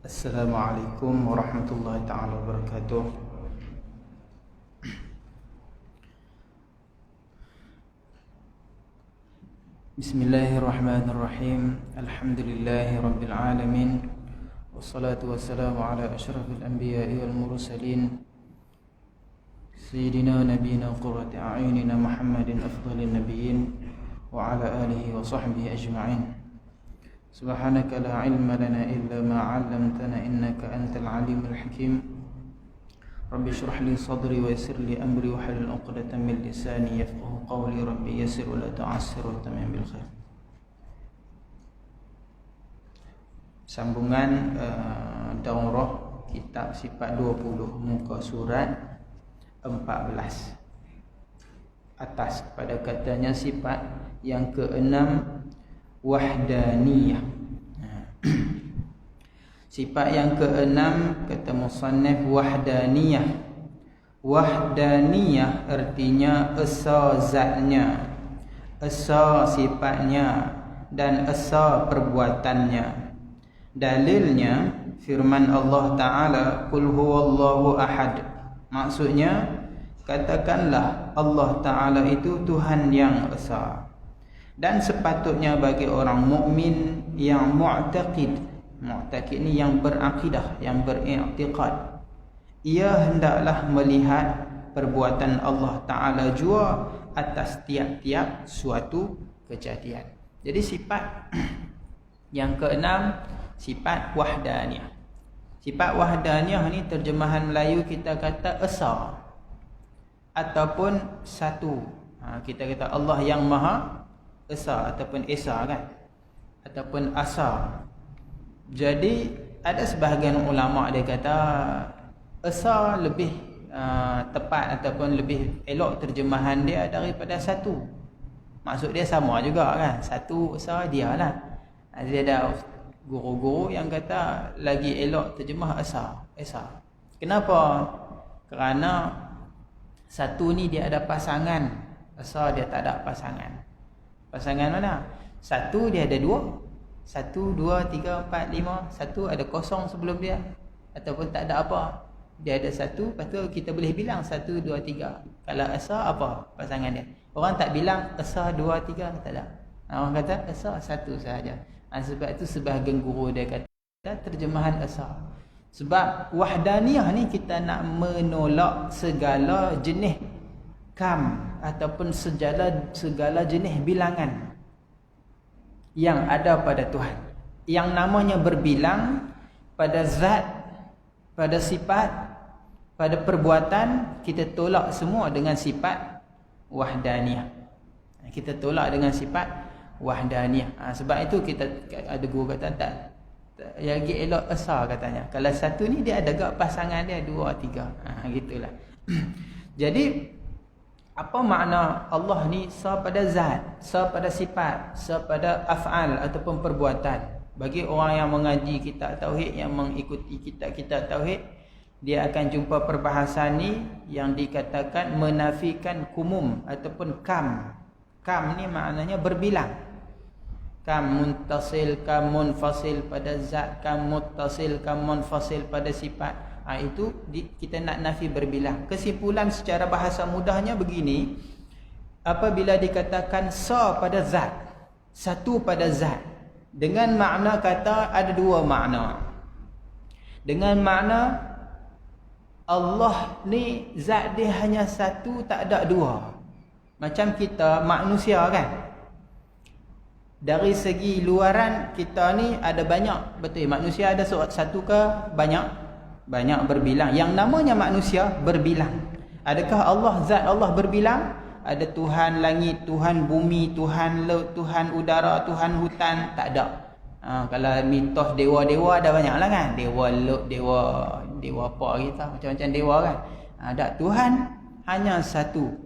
Assalamualaikum warahmatullahi taala wabarakatuh. Bismillahirrahmanirrahim. Alhamdulillahi rabbil alamin. Wassalatu wassalamu ala asyrafil anbiya'i wal mursalin. Sayyidina nabiyina qurrati a'yunina Muhammadin afdhalin nabiyyin wa ala alihi wa sahbihi ajma'in. Subhanaka la ilma lana illa ma 'allamtana innaka antal alimul hakim. Rabbi shrah li sadri wa yassir li amri wa halul 'uqdatam min lisani yafqahu qawli. Rabbi yassir wa la tu'assir wa tamim bil khair. Sambungan daurah kitab sifat 20 muka surat 14 atas pada katanya sifat yang ke-6 wahdaniyah. Sifat yang ke-6 kata musannif wahdaniyah. Wahdaniyah artinya esa zatnya, esa sifatnya dan esa perbuatannya. Dalilnya firman Allah Ta'ala, Qul huwallahu ahad. Maksudnya katakanlah Allah Ta'ala itu Tuhan yang esa. Dan sepatutnya bagi orang mukmin yang mu'taqid, mu'taqid ni yang berakidah, yang beriktikad, ia hendaklah melihat perbuatan Allah Ta'ala jua atas tiap-tiap suatu kejadian. Jadi sifat yang ke-6 sifat wahdaniyah. Sifat wahdaniyah ni terjemahan Melayu kita kata esa ataupun satu. Kita kata Allah yang maha esa ataupun esa kan, ataupun asa. Jadi ada sebahagian ulama dia kata esa lebih tepat ataupun lebih elok terjemahan dia daripada satu. Maksud dia sama juga kan, satu esa dia lah. Jadi ada guru-guru yang kata lagi elok terjemah esa. Kenapa? Kerana satu ni dia ada pasangan, esa dia tak ada pasangan. Pasangan mana? Satu dia ada dua. 1, 2, 3, 4, 5. Satu ada kosong sebelum dia, ataupun tak ada apa. Dia ada satu, lepas tu kita boleh bilang 1, 2, 3. Kalau esa apa pasangan dia? Orang tak bilang esa 2, 3, tak ada. Orang kata esa satu sahaja. Sebab itu sebahagian guru dia kata terjemahan esa. Sebab wahdaniyah ni kita nak menolak segala jenis kam ataupun segala jenis bilangan yang ada pada Tuhan. Yang namanya berbilang pada zat, pada sifat, pada perbuatan, kita tolak semua dengan sifat wahdaniyah. Kita tolak dengan sifat wahdaniyah. Sebab itu kita ada guru kata tak lagi elok esa katanya. Kalau satu ni dia ada gak pasangan dia 2, 3. Gitulah. Jadi apa makna Allah ni sa pada zat, sa pada sifat, sa pada af'al ataupun perbuatan. Bagi orang yang mengaji kitab tauhid, yang mengikuti kitab-kitab tauhid, dia akan jumpa perbahasan ni yang dikatakan menafikan kumum ataupun kam. Kam ni maknanya berbilang. Kam muntasil, kam munfasil pada zat, kam muttasil, kam munfasil pada sifat. Itu kita nak nafi berbilang. Kesimpulan secara bahasa mudahnya begini, apabila dikatakan sa pada zat, satu pada zat, dengan makna kata ada dua makna. Dengan makna Allah ni zat dia hanya satu, tak ada dua. Macam kita manusia kan, dari segi luaran kita ni ada banyak, betul manusia ada satu ke banyak? Banyak berbilang. Yang namanya manusia berbilang. Adakah Allah, zat Allah berbilang? Ada Tuhan langit, Tuhan bumi, Tuhan laut, Tuhan udara, Tuhan hutan? Tak ada. Kalau mitos dewa-dewa ada banyak lah kan. Dewa laut, dewa apa kita, macam-macam dewa kan. Tak, Tuhan hanya satu.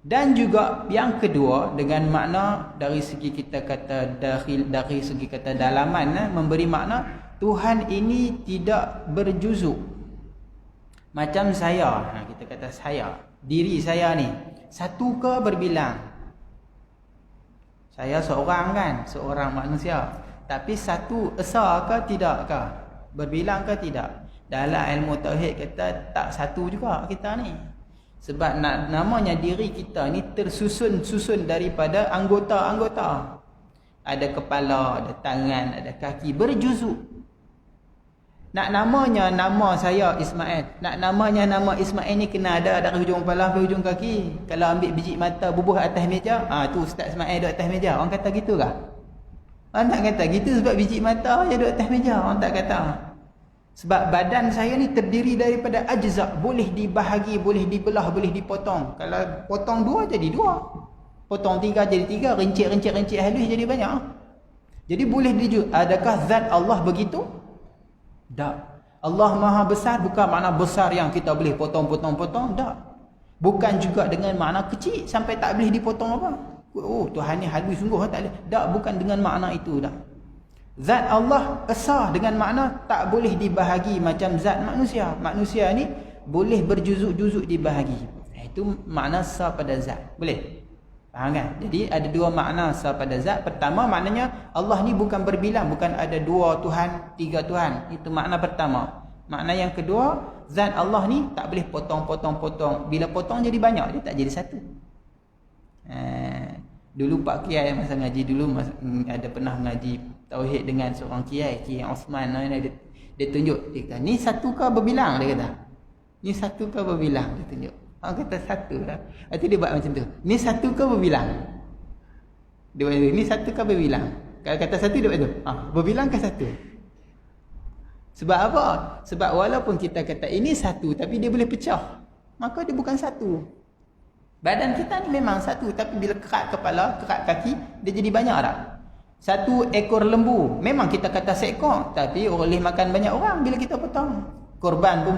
Dan juga yang kedua, dengan makna dari segi kita kata dari segi kata dalaman, memberi makna Tuhan ini tidak berjuzuk. Macam saya, kita kata saya, diri saya ni satu ke berbilang. Saya seorang kan, seorang manusia. Tapi satu esa ke tidak ke? Berbilang ke tidak? Dalam ilmu tauhid kata tak satu juga kita ni. Sebab namanya diri kita ni tersusun daripada anggota-anggota. Ada kepala, ada tangan, ada kaki, berjuzuk. Nak namanya nama saya Ismail. Nak namanya nama Ismail ni kena ada dari hujung kepala ke hujung kaki. Kalau ambil biji mata bubuh atas meja, tu Ustaz Ismail duduk atas meja. Orang kata gitu kah? Orang tak kata gitu sebab biji mata je duduk atas meja. Orang tak kata. Sebab badan saya ni terdiri daripada ajza'. Boleh dibahagi, boleh dibelah, boleh dipotong. Kalau potong 2 jadi 2. Potong 3 jadi 3. Rincik halus jadi banyak. Jadi boleh dijut. Adakah zat Allah begitu? Tak. Allah Maha Besar bukan makna besar yang kita boleh potong. Tak. Bukan juga dengan makna kecil sampai tak boleh dipotong apa. Oh, Tuhan ni halus sungguh tak boleh. Tak, bukan dengan makna itu dah. Zat Allah esa dengan makna tak boleh dibahagi macam zat manusia. Manusia ni boleh berjuzuk-juzuk dibahagi. Itu makna esa pada zat. Boleh? Faham kan? Jadi ada 2 makna esa pada zat. Pertama maknanya Allah ni bukan berbilang, bukan ada 2 Tuhan, 3 Tuhan. Itu makna pertama. Makna yang kedua, zat Allah ni tak boleh potong. Bila potong jadi banyak, dia tak jadi satu. Dulu Pak Kiai masa ngaji dulu ada pernah mengaji tauhid dengan seorang Kiai Osman. Dia tunjuk, dia kata, ni satu kah berbilang? Dia kata, ni satu kah berbilang? Dia tunjuk. Orang kata satu lah. Nanti dia buat macam tu. Ni satu kah berbilang? Dia buat tu. Ni satu kah berbilang? Kalau kata satu dia buat tu. Berbilang ke satu? Sebab apa? Sebab walaupun kita kata ini satu, tapi dia boleh pecah, maka dia bukan satu. Badan kita ni memang satu, tapi bila kerat kepala, kerat kaki, dia jadi banyak tak? Satu ekor lembu, memang kita kata seekor, tapi boleh makan banyak orang bila kita potong. Korban pun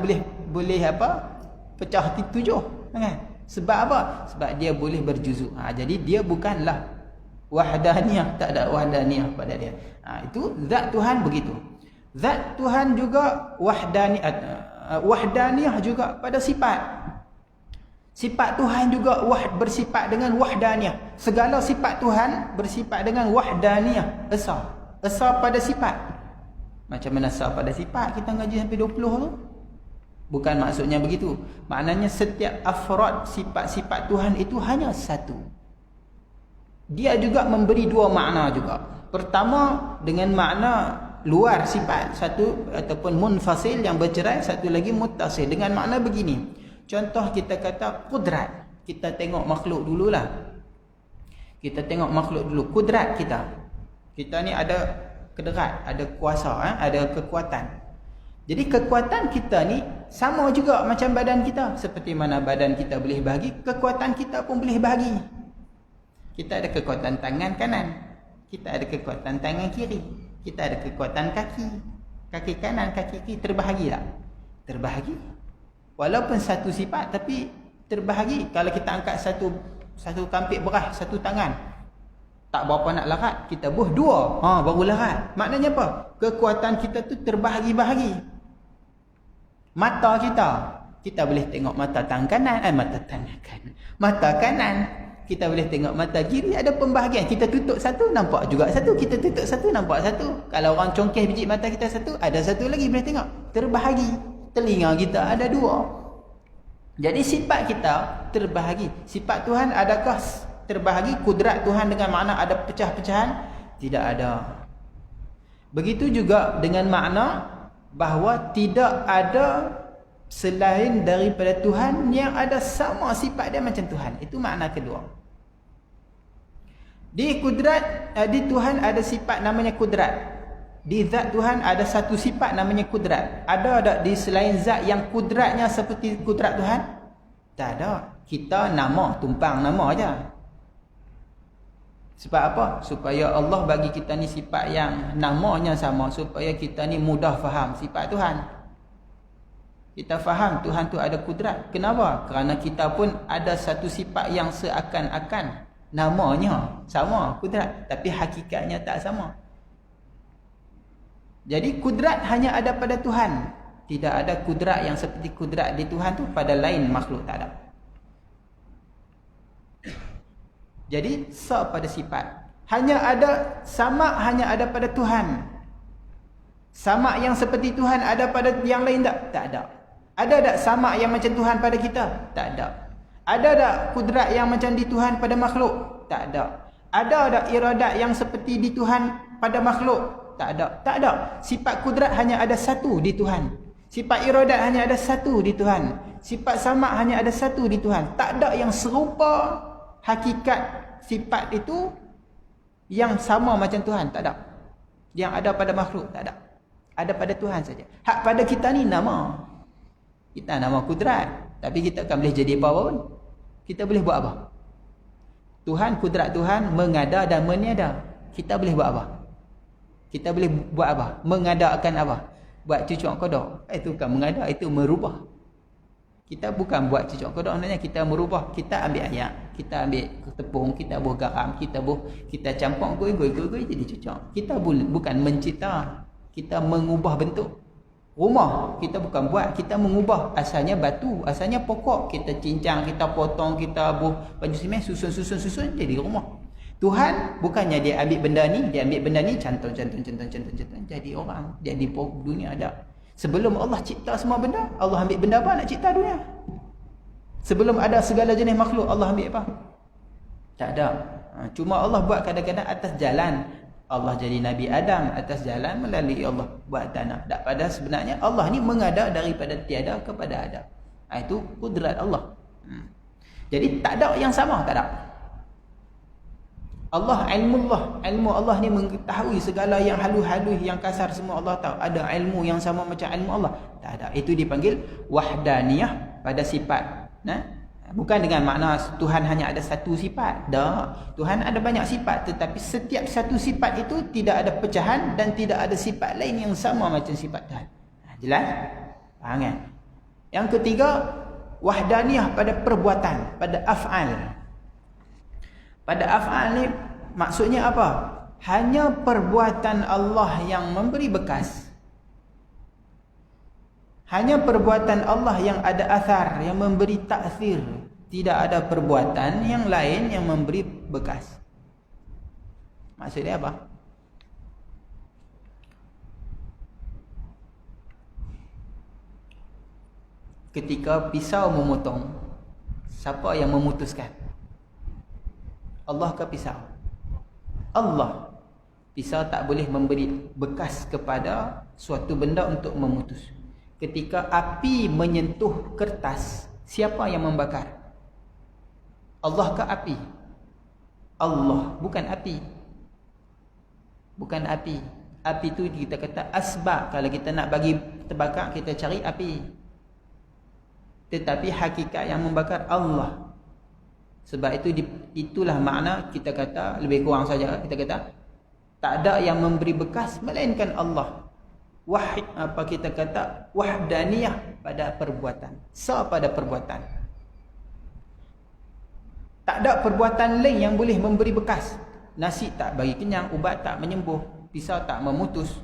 boleh apa? Pecah 7, kan? Sebab apa? Sebab dia boleh berjuzuk. Jadi dia bukanlah wahdaniyah, tak ada wahdaniyah pada dia. Itu zat Tuhan begitu. Zat Tuhan juga wahdaniyah juga pada sifat. Sifat Tuhan juga bersifat dengan wahdaniyah. Segala sifat Tuhan bersifat dengan wahdaniyah. Esa pada sifat. Macam mana esa pada sifat? Kita ngaji sampai 20 tu. Bukan maksudnya begitu. Maknanya setiap afrad sifat-sifat Tuhan itu hanya satu. Dia juga memberi 2 makna juga. Pertama dengan makna luar sifat, satu ataupun munfasil yang bercerai, satu lagi muttasil dengan makna begini. Contoh kita kata kudrat. Kita tengok makhluk dululah. Kita tengok makhluk dulu. Kudrat kita. Kita ni ada kederat, ada kuasa, ada kekuatan. Jadi kekuatan kita ni sama juga macam badan kita. Seperti mana badan kita boleh bahagi, kekuatan kita pun boleh bahagi. Kita ada kekuatan tangan kanan. Kita ada kekuatan tangan kiri. Kita ada kekuatan kaki. Kaki kanan, kaki kiri terbahagi tak? Terbahagi. Walaupun satu sifat tapi terbahagi. Kalau kita angkat satu kampik beras, satu tangan, tak berapa nak larat, kita buh 2, baru larat. Maknanya apa? Kekuatan kita tu terbahagi-bahagi. Mata kita boleh tengok mata tangan kanan, mata kanan. Kita boleh tengok mata kiri, ada pembahagian. Kita tutup satu, nampak juga satu. Kita tutup satu, nampak satu. Kalau orang congkeh biji mata kita satu, ada satu lagi boleh tengok. Terbahagi. Telinga kita ada 2. Jadi sifat kita terbahagi. Sifat Tuhan adakah terbahagi? Kudrat Tuhan dengan makna ada pecah-pecahan? Tidak ada. Begitu juga dengan makna bahawa tidak ada selain daripada Tuhan yang ada sama sifat dia macam Tuhan. Itu makna kedua. Di Tuhan ada sifat namanya kudrat. Di zat Tuhan ada satu sifat namanya kudrat. Ada tak di selain zat yang kudratnya seperti kudrat Tuhan? Tak ada. Kita nama, tumpang nama aja. Sebab apa? Supaya Allah bagi kita ni sifat yang namanya sama, supaya kita ni mudah faham sifat Tuhan. Kita faham Tuhan tu ada kudrat. Kenapa? Kerana kita pun ada satu sifat yang seakan-akan namanya sama, kudrat, tapi hakikatnya tak sama. Jadi kudrat hanya ada pada Tuhan. Tidak ada kudrat yang seperti kudrat di Tuhan tu pada lain makhluk, tak ada. Jadi sa pada sifat hanya ada pada Tuhan. Samak yang seperti Tuhan ada pada yang lain tak? Tak ada. Ada tak samak yang macam Tuhan pada kita? Tak ada. Ada tak kudrat yang macam di Tuhan pada makhluk? Tak ada. Ada tak iradat yang seperti di Tuhan pada makhluk? Tak ada. Tak ada. Sifat kudrat hanya ada satu di Tuhan. Sifat iradat hanya ada satu di Tuhan. Sifat samak hanya ada satu di Tuhan. Tak ada yang serupa hakikat sifat itu yang sama macam Tuhan. Tak ada. Yang ada pada makhluk. Tak ada. Ada pada Tuhan saja. Hak pada kita ni nama. Kita nama kudrat. Tapi kita akan boleh jadi apa pun. Kita boleh buat apa? Tuhan, kudrat Tuhan mengada dan meniada. Kita boleh buat apa? Kita boleh buat apa? Mengadakan apa? Buat cucuk kodok. Itu bukan mengada, itu merubah. Kita bukan buat cucuk kodok, sebenarnya kita merubah. Kita ambil ayak, kita ambil tepung, kita buh garam, kita campur goi jadi cucuk. Kita bukan mencipta. Kita mengubah bentuk. Rumah kita bukan buat, kita mengubah. Asalnya batu, asalnya pokok. Kita cincang, kita potong, kita buh baju semen, susun jadi rumah. Tuhan bukannya dia ambil benda ni, cantum jadi orang, jadi dunia ada. Sebelum Allah cipta semua benda, Allah ambil benda apa nak cipta dunia? Sebelum ada segala jenis makhluk, Allah ambil apa? Tak ada. Cuma Allah buat kadang-kadang atas jalan. Allah jadi Nabi Adam atas jalan melalui Allah buat tanah. Tak pada sebenarnya Allah ni mengada daripada tiada kepada ada. Itu kudrat Allah. Jadi tak ada yang sama, tak ada. Allah, ilmu Allah ni mengetahui segala yang halus-halus, yang kasar semua Allah tahu. Ada ilmu yang sama macam ilmu Allah? Tak ada. Itu dipanggil wahdaniyah pada sifat. Bukan dengan makna Tuhan hanya ada satu sifat. Tak. Tuhan ada banyak sifat, tetapi setiap satu sifat itu tidak ada pecahan dan tidak ada sifat lain yang sama macam sifat Tuhan. Jelas? Faham kan? Yang ketiga, wahdaniyah pada perbuatan, pada af'al. Pada af'al ni maksudnya apa? Hanya perbuatan Allah yang memberi bekas. Hanya perbuatan Allah yang ada athar, yang memberi ta'thir. Tidak ada perbuatan yang lain yang memberi bekas. Maksudnya apa? Ketika pisau memotong, siapa yang memutuskan? Allah ke pisau? Allah. Pisau tak boleh memberi bekas kepada suatu benda untuk memutus. Ketika api menyentuh kertas, siapa yang membakar? Allah ke api? Allah, bukan api. Bukan api. Api tu kita kata asbab. Kalau kita nak bagi terbakar, kita cari api. Tetapi hakikat yang membakar Allah. Sebab itu itulah makna kita kata, lebih kurang saja kita kata, tak ada yang memberi bekas melainkan Allah. Wahid, apa kita kata, wahdaniyah pada perbuatan. Pada perbuatan. Tak ada perbuatan lain yang boleh memberi bekas. Nasi tak bagi kenyang, ubat tak menyembuh, pisau tak memutus.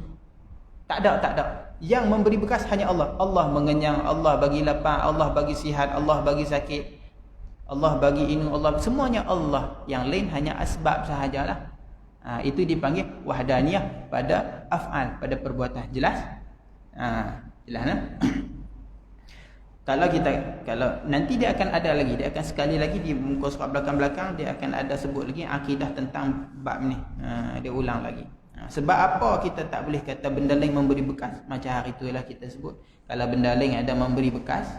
Tak ada. Yang memberi bekas hanya Allah. Allah mengenyang, Allah bagi lapar, Allah bagi sihat, Allah bagi sakit, Allah bagi ini, Allah, semuanya Allah. Yang lain hanya asbab sahajalah. Itu dipanggil wahdaniyah pada af'al, pada perbuatan. Jelas? Jelas kan? Kalau nanti dia akan ada lagi, dia akan sekali lagi di muka surat belakang-belakang dia akan ada sebut lagi akidah tentang bab ni. Dia ulang lagi. Sebab apa kita tak boleh kata benda lain memberi bekas? Macam hari itulah kita sebut, kalau benda lain ada memberi bekas,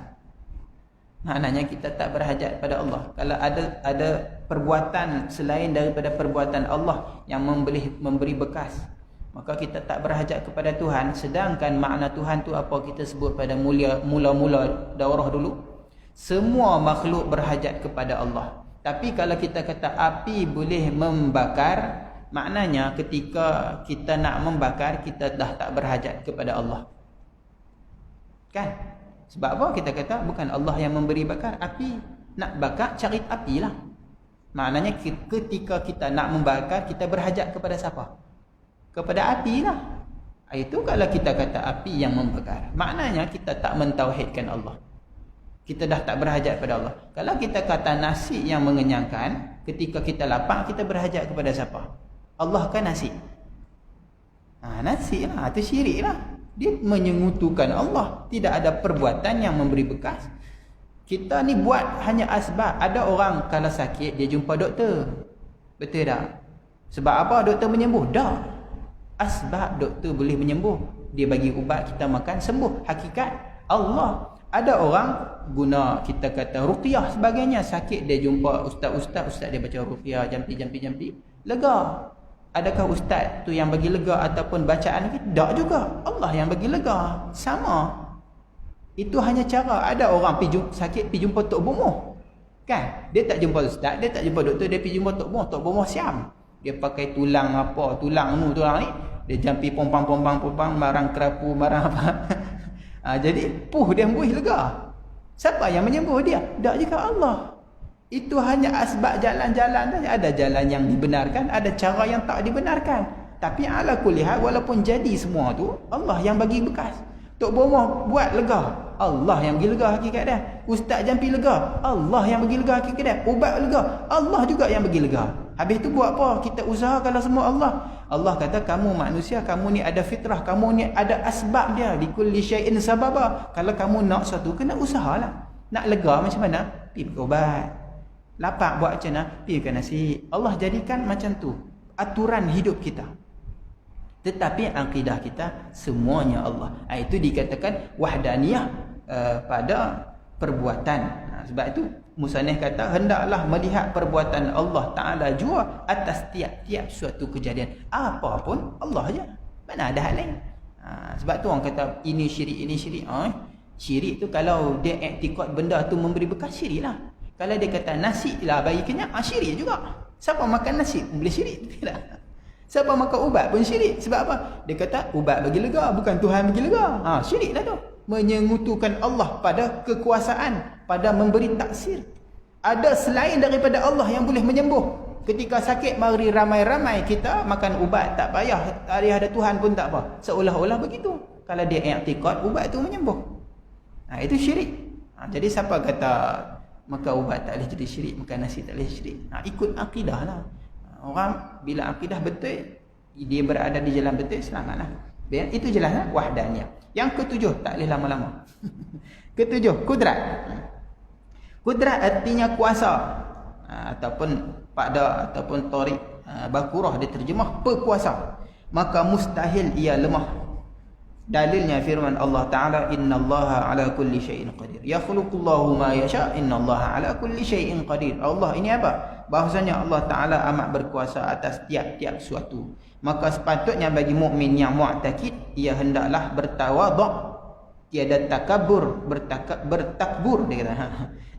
maknanya kita tak berhajat pada Allah. Kalau ada perbuatan selain daripada perbuatan Allah yang memberi bekas, maka kita tak berhajat kepada Tuhan. Sedangkan makna Tuhan tu apa kita sebut pada mula-mula daurah dulu, semua makhluk berhajat kepada Allah. Tapi kalau kita kata api boleh membakar, maknanya ketika kita nak membakar, kita dah tak berhajat kepada Allah. Kan? Sebab apa kita kata bukan Allah yang memberi bakar api? Nak bakar, cari api lah. Maknanya ketika kita nak membakar, kita berhajat kepada siapa? Kepada api lah. Itu kalau kita kata api yang membakar, maknanya kita tak mentauhidkan Allah. Kita dah tak berhajat kepada Allah. Kalau kita kata nasi yang mengenyangkan, ketika kita lapar, kita berhajat kepada siapa? Allah kan nasi? Nasi lah, itu syirik lah. Dia menyengutukan Allah. Tidak ada perbuatan yang memberi bekas. Kita ni buat hanya asbab. Ada orang kalau sakit dia jumpa doktor, betul tak? Sebab apa doktor menyembuh? Tak. Asbab doktor boleh menyembuh. Dia bagi ubat, kita makan, sembuh. Hakikat Allah. Ada orang guna, kita kata ruqyah sebagainya. Sakit dia jumpa ustaz dia baca ruqyah, jampi, lega. Adakah ustaz tu yang bagi lega ataupun bacaan kita? Tak juga. Allah yang bagi lega. Sama. Itu hanya cara. Ada orang sakit pergi jumpa Tok Bomoh. Kan? Dia tak jumpa ustaz, dia tak jumpa doktor, dia pergi jumpa Tok Bomoh. Tok Bomoh siam. Dia pakai tulang apa, tulang ni. Dia jampi pompang, marang kerapu, marang apa. Jadi dia embuih lega. Siapa yang menyembuh dia? Tak juga Allah. Itu hanya asbab jalan-jalan saja. Ada jalan yang dibenarkan, ada cara yang tak dibenarkan. Tapi ala kulli hal, walaupun jadi semua tu, Allah yang bagi bekas. Tok Bomoh buat lega, Allah yang bagi lega hakikat dia. Ustaz jampi lega, Allah yang bagi lega hakikat dia. Ubat lega, Allah juga yang bagi lega. Habis tu buat apa? Kita usaha kalau semua Allah. Allah kata kamu manusia, kamu ni ada fitrah, kamu ni ada asbab dia. Likulli syai'in sababa. Kalau kamu nak sesuatu, kena usahalah. Nak lega macam mana? Pergi berubat. Lapar buat macam mana? Pergi makan nasi. Allah jadikan macam tu aturan hidup kita. Tetapi akidah kita semuanya Allah. Itu dikatakan wahdaniyah pada perbuatan. Sebab itu musannif kata hendaklah melihat perbuatan Allah Ta'ala jua atas tiap-tiap suatu kejadian. Apapun Allah je. Mana ada hal lain. Sebab tu orang kata ini syirik, ini syirik. Syirik tu kalau dia iktikad benda tu memberi bekas, syirik lah. Kalau dia kata nasi lah bagi kenyang, syirik juga. Siapa makan nasi boleh syirik. Tidak. Siapa makan ubat pun syirik. Sebab apa? Dia kata ubat bagi lega, bukan Tuhan bagi lega. Syirik lah tu. Menyengutukan Allah pada kekuasaan, pada memberi taksir. Ada selain daripada Allah yang boleh menyembuh. Ketika sakit, mari ramai-ramai kita makan ubat, tak payah, ada Tuhan pun tak apa. Seolah-olah begitu. Kalau dia i'tikad ubat tu menyembuh, itu syirik. Jadi siapa kata makan ubat tak boleh jadi syirik, makan nasi tak boleh syirik? Ikut akidah lah. Orang bila akidah betul, dia berada di jalan betul, selamatlah. Itu jelaslah wahdaniyah. Yang ketujuh, tak boleh lama-lama. Ketujuh, kudrat. Kudrat artinya kuasa. Ataupun pada ataupun tarik bakurah diterjemah berkuasa. Maka mustahil ia lemah. Dalilnya firman Allah Ta'ala, innallaha ala kulli syai'in qadir. Yakhluqullahu ma yasha, innallaha ala kulli syai'in qadir. Allah ini apa? Bahasanya Allah Ta'ala amat berkuasa atas tiap-tiap suatu. Maka sepatutnya bagi mukmin yang mu'takid, ia hendaklah bertawaduk, tiada takabur, bertakbur dia kata.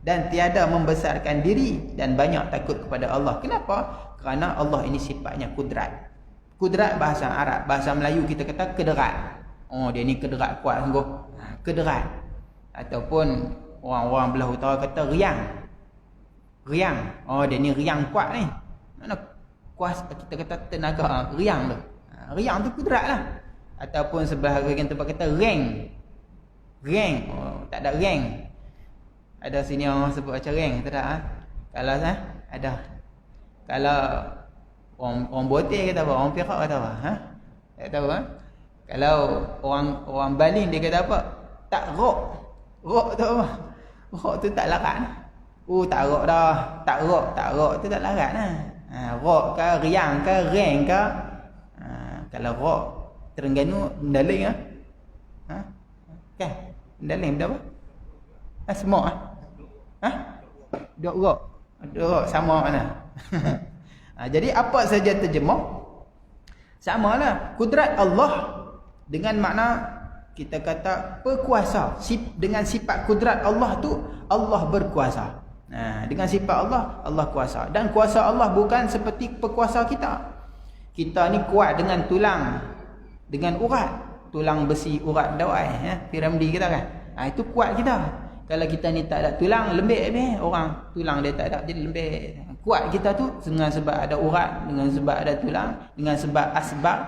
Dan tiada membesarkan diri dan banyak takut kepada Allah. Kenapa? Kerana Allah ini sifatnya kudrat. Kudrat bahasa Arab, bahasa Melayu kita kata kederat. Dia ni kederat kuat sungguh. Kederat. Ataupun orang-orang belah utara kata riang. Riang. Dia ni riang kuat ni. Mana kuasa kita kata tenaga riang tu. Riang tu kudrat lah. Ataupun sebelah bahagian tempat kata reng. Reng. Tak ada reng. Ada sini orang sebut macam reng, tak ada? Kalau ada. Kalau orang Botek kata apa? Orang Perak kata apa? Tak tahu Kalau orang Baling dia kata apa? Tak rok. Rok tu apa? Rok tu tak larat. Tak rok dah. Tak rok tu tak larat lah. Rok ke riang ke reng ke. Kalau rok Terengganu mendaling kan? Mendaling benda apa? Semua dok rok. Dok rok sama mana? Jadi apa saja terjemah samalah. Kudrat Allah dengan makna kita kata berkuasa. Dengan sifat kudrat Allah tu Allah berkuasa. Dengan sifat Allah, Allah kuasa. Dan kuasa Allah bukan seperti perkuasa kita. Kita ni kuat dengan tulang, dengan urat, tulang besi, urat dawai, piramidi kita kan. Itu kuat kita. Kalau kita ni tak ada tulang, lembek habis. Orang tulang dia tak ada, jadi lembek. Kuat kita tu dengan sebab ada urat, dengan sebab ada tulang, dengan sebab asbab,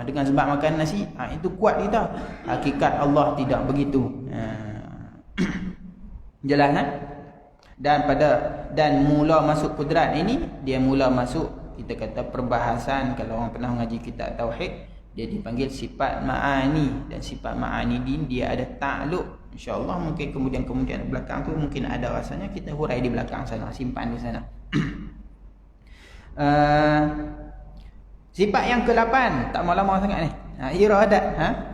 dengan sebab makan nasi. Itu kuat kita. Hakikat Allah tidak begitu. Jelas kan? Dan mula masuk kudrat ini, dia mula masuk kita kata perbahasan. Kalau orang pernah mengaji kitab tauhid, Dia dipanggil sifat ma'ani, dan sifat ma'ani ini dia ada takluk. InsyaAllah mungkin kemudian belakang tu mungkin ada rasanya, kita hurai di belakang sana, simpan di sana. Sifat yang ke-8, tak mau lama sangat ni. Iradat.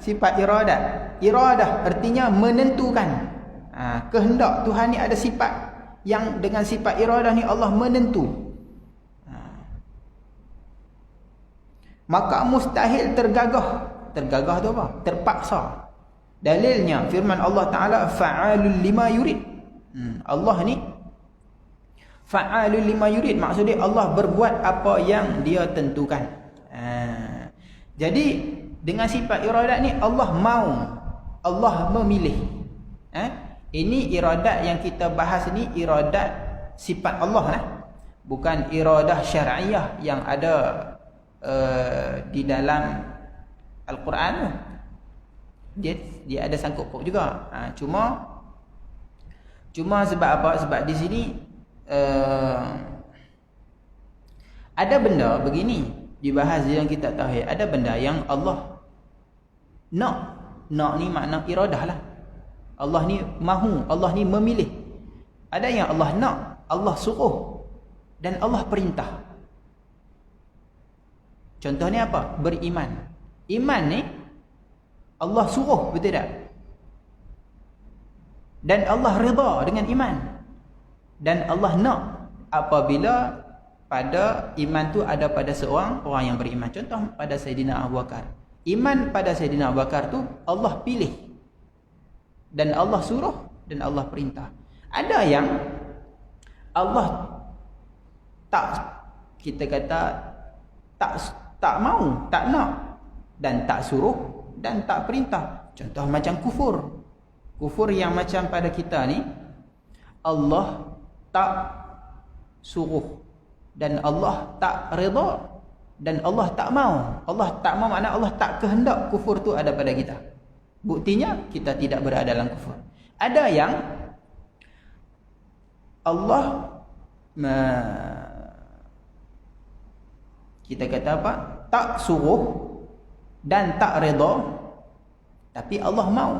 Sifat iradat. Iradah artinya menentukan. Kehendak Tuhan ni ada sifat yang dengan sifat iradah ni Allah menentu. Maka mustahil tergagah. Tergagah tu apa? Terpaksa. Dalilnya firman Allah Ta'ala, fa'alul lima yurid. Allah ni fa'alul lima yurid, maksudnya Allah berbuat apa yang dia tentukan. Jadi dengan sifat iradat ni Allah mau, Allah memilih. Ini iradat yang kita bahas ni iradat sifat Allah lah. Bukan iradah syar'iyah yang ada di dalam Al-Quran tu. Dia ada sangkut paut juga. Cuma sebab apa? Sebab di sini ada benda begini dibahas dalam kitab tauhid. Ada benda yang Allah nak ni makna iradah lah. Allah ni mahu, Allah ni memilih. Ada yang Allah nak, Allah suruh, dan Allah perintah. Contohnya apa? Beriman. Iman ni Allah suruh, betul tak? Dan Allah redha dengan iman. Dan Allah nak apabila pada iman tu ada pada seorang orang yang beriman. Contoh pada Sayyidina Abu Bakar. Iman pada Sayyidina Abu Bakar tu Allah pilih. Dan Allah suruh dan Allah perintah. Ada yang Allah tak, kita kata tak mau, tak nak, dan tak suruh dan tak perintah. Contoh macam kufur. Kufur yang macam pada kita ni, Allah tak suruh dan Allah tak redha dan Allah tak mau. Allah tak mau makna Allah tak kehendak kufur tu ada pada kita. Buktinya kita tidak berada dalam kufur. Ada yang Allah kita kata apa? Tak suruh dan tak redha, tapi Allah mau.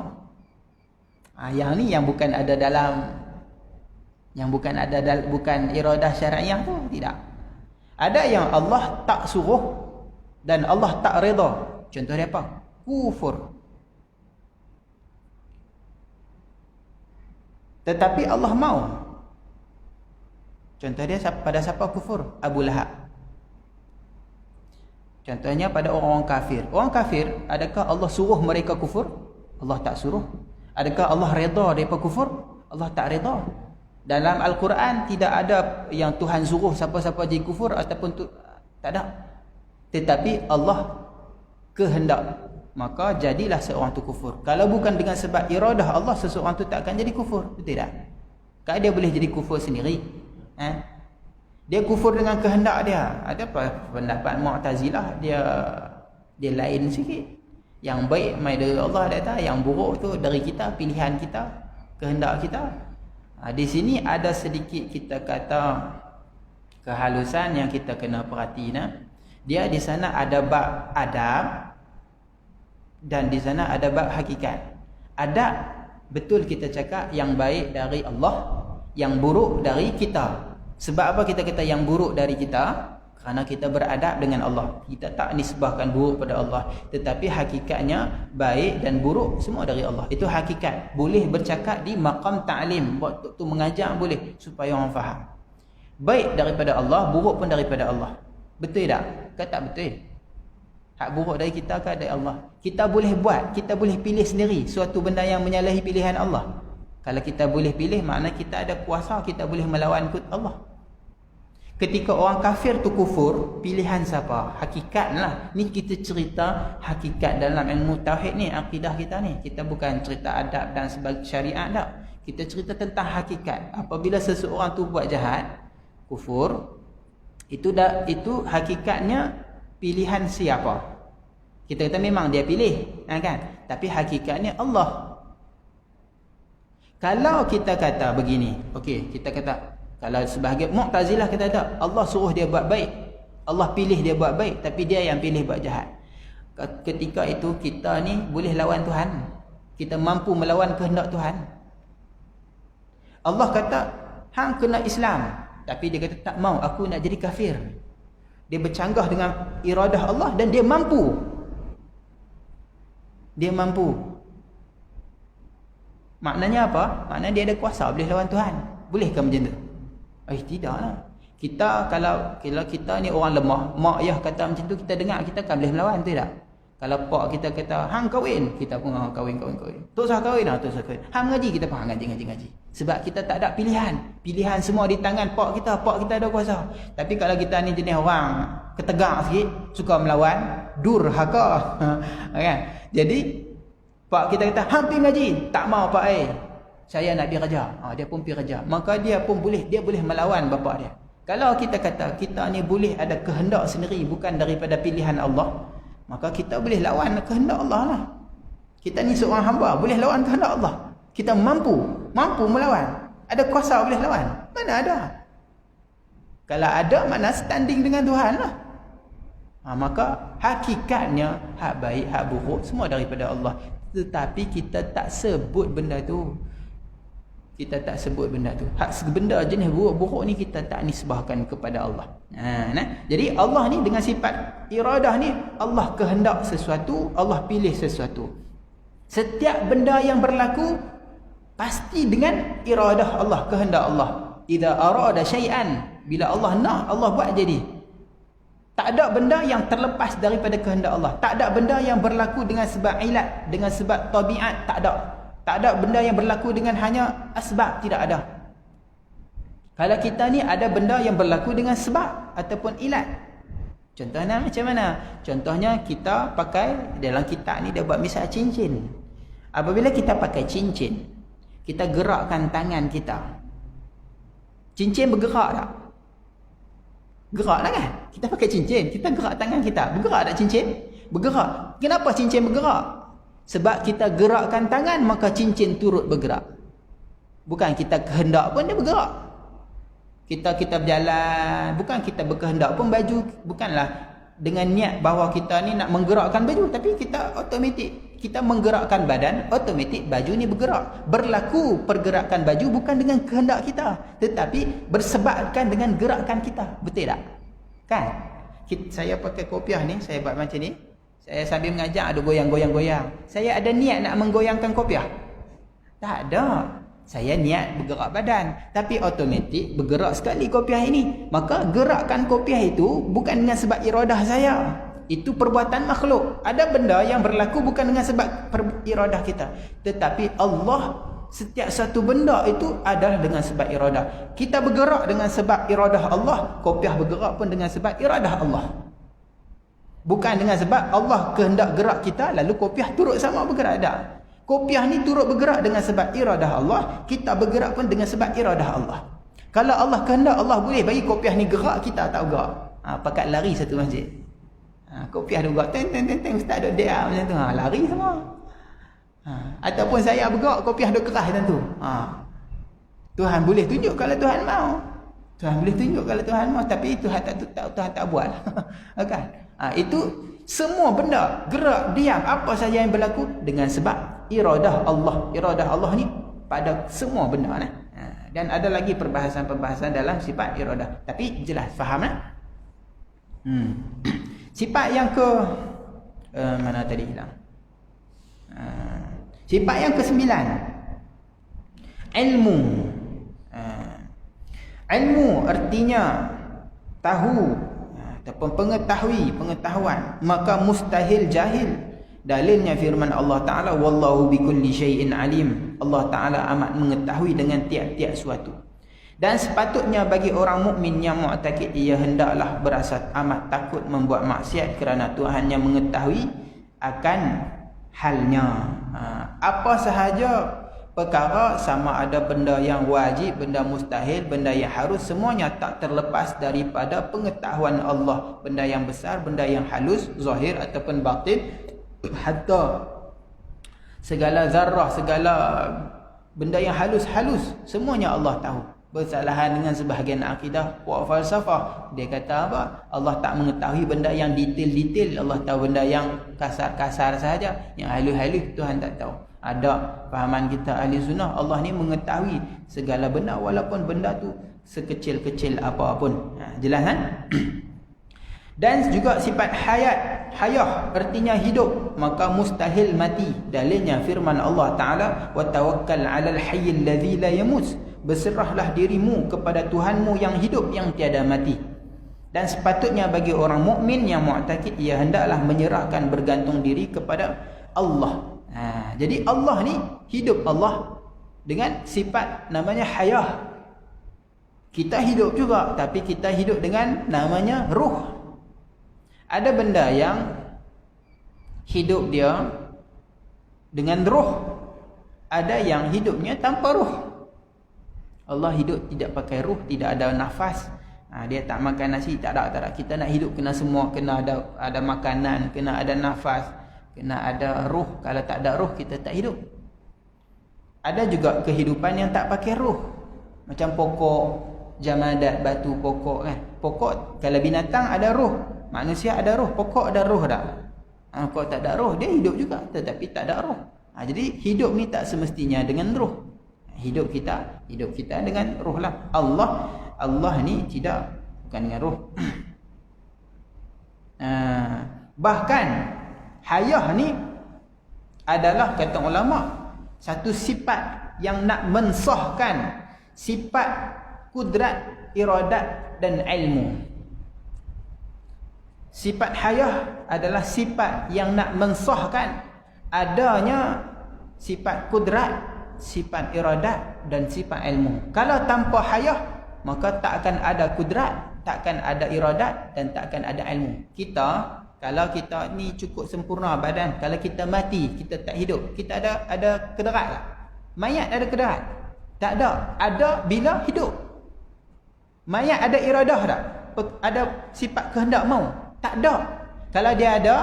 Yang ni yang bukan ada dalam, bukan iradah syar'iyah tu, tidak. Ada yang Allah tak suruh dan Allah tak redha. Contoh dia apa? Kufur. Tetapi Allah mau. Contoh dia pada siapa kufur? Abu Lahab. Contohnya pada orang-orang kafir. Orang kafir, adakah Allah suruh mereka kufur? Allah tak suruh. Adakah Allah redha mereka kufur? Allah tak redha. Dalam Al-Quran tidak ada yang Tuhan suruh siapa-siapa jadi kufur ataupun tak ada. Tetapi Allah kehendak, maka jadilah seorang tu kufur. Kalau bukan dengan sebab iradah Allah, seseorang tu tak akan jadi kufur. Betul tak? Kan dia boleh jadi kufur sendiri. Dia kufur dengan kehendak dia. Ada pendapat Mu'tazilah, dia lain sikit. Yang baik mai dari Allah datang, yang buruk tu dari kita, pilihan kita, kehendak kita. Di sini ada sedikit kita kata kehalusan yang kita kena perhatikan. Dia di sana ada bab adab dan di sana ada bab hakikat. Adab betul kita cakap yang baik dari Allah, yang buruk dari kita. Sebab apa kita kata yang buruk dari kita? Kerana kita beradab dengan Allah. Kita tak nisbahkan buruk pada Allah. Tetapi hakikatnya baik dan buruk semua dari Allah. Itu hakikat. Boleh bercakap di maqam ta'lim. Waktu tu mengajar boleh supaya orang faham. Baik daripada Allah, buruk pun daripada Allah. Betul tak? Kan tak betul. Hak buruk dari kita kan dari Allah. Kita boleh buat, kita boleh pilih sendiri suatu benda yang menyalahi pilihan Allah. Kalau kita boleh pilih, makna kita ada kuasa, kita boleh melawan Allah. Ketika orang kafir tu kufur, pilihan siapa? Hakikat lah. Ni kita cerita hakikat dalam ilmu tauhid ni, akidah kita ni. Kita bukan cerita adab dan sebagai syariat tak. Kita cerita tentang hakikat. Apabila seseorang tu buat jahat, kufur, itu hakikatnya pilihan siapa? Kita kata memang dia pilih, kan? Tapi hakikatnya Allah. Kalau kita kata begini, okey, kita kata kalau sebahagian Mu'tazilah kata tak, Allah suruh dia buat baik, Allah pilih dia buat baik, tapi dia yang pilih buat jahat. ketika itu kita ni boleh lawan Tuhan. Kita mampu melawan kehendak Tuhan. Allah kata, hang kena Islam. Tapi dia kata, tak mau, aku nak jadi kafir. Dia bercanggah dengan iradah Allah dan dia mampu. Dia mampu. Maknanya apa? Maknanya dia ada kuasa boleh lawan Tuhan. Bolehkah macam tu? Tidaklah. Kita kalau kita ni orang lemah, mak ayah kata macam tu, kita dengar, kita kan boleh melawan, tidak? Kalau pak kita kata hang kahwin, kita pun kahwin. Tak usah kahwin, tak usah kahwin. Hang ngaji, kita pun ngaji. Sebab kita tak ada pilihan. Pilihan semua di tangan pak kita. Pak kita ada kuasa. Tapi kalau kita ni jenis orang ketegak sikit, suka melawan, durhaka. Kan? Jadi pak kita kata hang pergi ngaji, tak mau pak saya nak pergi kerja. Dia pun pergi kerja. Maka dia boleh melawan bapa dia. Kalau kita kata kita ni boleh ada kehendak sendiri bukan daripada pilihan Allah, maka kita boleh lawan kehendak Allah lah. Kita ni seorang hamba, boleh lawan kehendak Allah. Kita mampu melawan. Ada kuasa boleh lawan. Mana ada? Kalau ada, mana standing dengan Tuhan lah. Maka hakikatnya hak baik, hak buruk semua daripada Allah. Tetapi kita tak sebut benda tu. Hak benda jenis buruk-buruk ni kita tak nisbahkan kepada Allah. Jadi Allah ni dengan sifat iradah ni, Allah kehendak sesuatu, Allah pilih sesuatu. Setiap benda yang berlaku pasti dengan iradah Allah, kehendak Allah. Idza arada syai'an, bila Allah nak, Allah buat jadi. Tak ada benda yang terlepas daripada kehendak Allah. Tak ada benda yang berlaku dengan sebab ilat, dengan sebab tabiat, tak ada. Tak ada benda yang berlaku dengan hanya asbab, tidak ada. Kalau kita ni ada benda yang berlaku dengan sebab ataupun ilat. Contohnya macam mana? Contohnya kita pakai, dalam kitab ni dia buat misal cincin. Apabila kita pakai cincin, kita gerakkan tangan kita. Cincin bergerak tak? Gerak lah kan? Kita pakai cincin, kita gerak tangan kita. Bergerak tak cincin? Bergerak. Kenapa cincin bergerak? Sebab kita gerakkan tangan, maka cincin turut bergerak. Bukan kita kehendak pun dia bergerak. Kita berjalan, bukan kita berkehendak pun baju, bukanlah dengan niat bahawa kita ni nak menggerakkan baju, tapi kita automatik, kita menggerakkan badan, automatik baju ni bergerak. Berlaku pergerakan baju bukan dengan kehendak kita, tetapi bersebabkan dengan gerakan kita. Betul tak? Kan? Saya pakai kopiah ni, saya buat macam ni. Saya sambil mengajar ada goyang-goyang. Saya ada niat nak menggoyangkan kopiah? Tak ada. Saya niat bergerak badan. Tapi automatik bergerak sekali kopiah ini. Maka gerakkan kopiah itu bukan dengan sebab iradah saya. Itu perbuatan makhluk. Ada benda yang berlaku bukan dengan sebab iradah kita. Tetapi Allah, setiap satu benda itu adalah dengan sebab iradah. Kita bergerak dengan sebab iradah Allah. Kopiah bergerak pun dengan sebab iradah Allah. Bukan dengan sebab Allah kehendak gerak kita, lalu kopiah turut sama bergerak. Tak. Kopiah ni turut bergerak dengan sebab iradah Allah. Kita bergerak pun dengan sebab iradah Allah. Kalau Allah kehendak, Allah boleh bagi kopiah ni gerak, kita tak gerak. Pakat lari satu masjid. Kopiah dia gerak, teng, ustaz duduk dia macam tu. Lari semua. Ataupun saya bergerak, kopiah dia keras macam tu. Tuhan boleh tunjuk kalau Tuhan mau. Tuhan boleh tunjuk kalau Tuhan mau, tapi Tuhan tak buat. Kan? Itu semua benda gerak, diam, apa saja yang berlaku dengan sebab iradah Allah. Iradah Allah ni pada semua benda nah. Dan ada lagi perbahasan-perbahasan dalam sifat iradah. Tapi jelas faham lah. Sifat yang ke mana tadi hilang? Sifat yang ke-9, ilmu. Ilmu artinya tahu ataupun pengetahuan. Maka mustahil jahil. Dalilnya firman Allah Ta'ala, wallahu bikulli syai'in alim. Allah Ta'ala amat mengetahui dengan tiap-tiap suatu. Dan sepatutnya bagi orang mukmin yang mu'takid, ia hendaklah berasa amat takut membuat maksiat, kerana Tuhan yang mengetahui akan halnya. Apa sahaja perkara, sama ada benda yang wajib, benda mustahil, benda yang harus, semuanya tak terlepas daripada pengetahuan Allah. Benda yang besar, benda yang halus, zahir ataupun batin, hatta segala zarrah, segala benda yang halus-halus, semuanya Allah tahu. bersalahan dengan sebahagian akidah puak falsafah. Dia kata apa? Allah tak mengetahui benda yang detail-detail, Allah tahu benda yang kasar-kasar sahaja, yang halus-halus Tuhan tak tahu. Ada fahaman kita ahli sunnah, Allah ni mengetahui segala benda walaupun benda tu sekecil-kecil apapun. Jelas kan? Dan juga sifat hayah artinya hidup, maka mustahil mati. Dalilnya firman Allah Ta'ala, wa tawakkal 'alal hayyil ladzi la yamut, berserahlah dirimu kepada Tuhanmu yang hidup, yang tiada mati. Dan sepatutnya bagi orang mukmin yang mu'takid, ia hendaklah menyerahkan bergantung diri kepada Allah. Jadi Allah ni hidup, Allah dengan sifat namanya hayah. Kita hidup juga, tapi kita hidup dengan namanya ruh. Ada benda yang hidup dia dengan ruh, ada yang hidupnya tanpa ruh. Allah hidup tidak pakai ruh, tidak ada nafas. Dia tak makan nasi, tak ada. Kita nak hidup kena semua, kena ada makanan, kena ada nafas, kena ada ruh. Kalau tak ada ruh, kita tak hidup. Ada juga kehidupan yang tak pakai ruh, macam pokok, jamadat, batu, pokok kan. Pokok, kalau binatang ada ruh, manusia ada ruh, pokok ada ruh tak? Pokok tak ada ruh, dia hidup juga tetapi tak ada ruh. Jadi hidup ni tak semestinya dengan ruh. Hidup kita dengan ruh lah. Allah ni tidak, bukan dengan ruh. Bahkan hayah ni adalah, kata ulama, satu sifat yang nak mensahkan sifat kudrat, iradat dan ilmu. Sifat hayah adalah sifat yang nak mensahkan adanya sifat kudrat, sifat iradat dan sifat ilmu. Kalau tanpa hayah, maka tak akan ada kudrat, tak akan ada iradat dan tak akan ada ilmu. Kalau kita ni cukup sempurna badan, kalau kita mati, kita tak hidup, kita ada kederat tak? Mayat ada kederat? Tak ada. Ada bila hidup. Mayat ada iradah tak? Ada sifat kehendak mau? Tak ada. Kalau dia ada,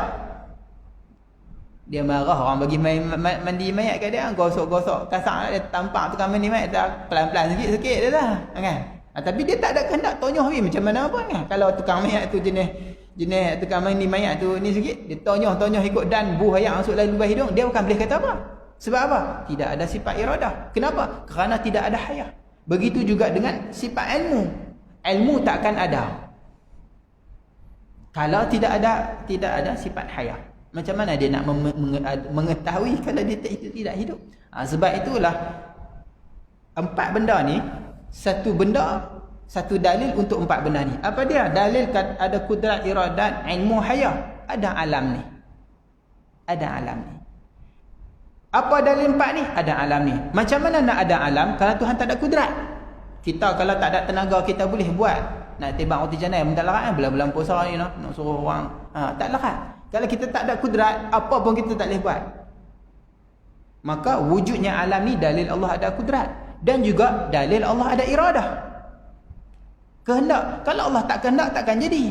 dia marah orang bagi mandi mayat kat dia, gosok-gosok kasar, dia tampak tukang mandi mayat, pelan-pelan sikit-sikit dia lah kan. Tapi dia tak ada kehendak tonyoh macam mana pun kan. Kalau tukang mayat tu jenis tukang mandi mayat tu ni sikit, dia tonyoh ikut dan buh ayam masuk dalam lubang hidung, dia bukan boleh kata apa. Sebab apa? Tidak ada sifat iradah. Kenapa? Kerana tidak ada hayah. Begitu juga dengan sifat ilmu. Ilmu tak akan ada kalau tidak ada sifat hayah. Macam mana dia nak mengetahui kalau dia tidak hidup? Sebab itulah empat benda ni, satu dalil untuk empat benda ni. Apa dia? Dalil ada kudrat, iradat, ilmu, hayah. Ada alam ni. Apa dalil empat ni? Ada alam ni. Macam mana nak ada alam kalau Tuhan tak ada kudrat? Kita kalau tak ada tenaga, kita boleh buat. Nak tembak roti canai, minta larat kan? Bulan-bulan puasa ni nak suruh orang. Tak larat. Kalau kita tak ada kudrat, apa pun kita tak boleh buat. Maka wujudnya alam ni dalil Allah ada kudrat. Dan juga dalil Allah ada iradah. Kehendak. Kalau Allah tak kehendak, takkan jadi.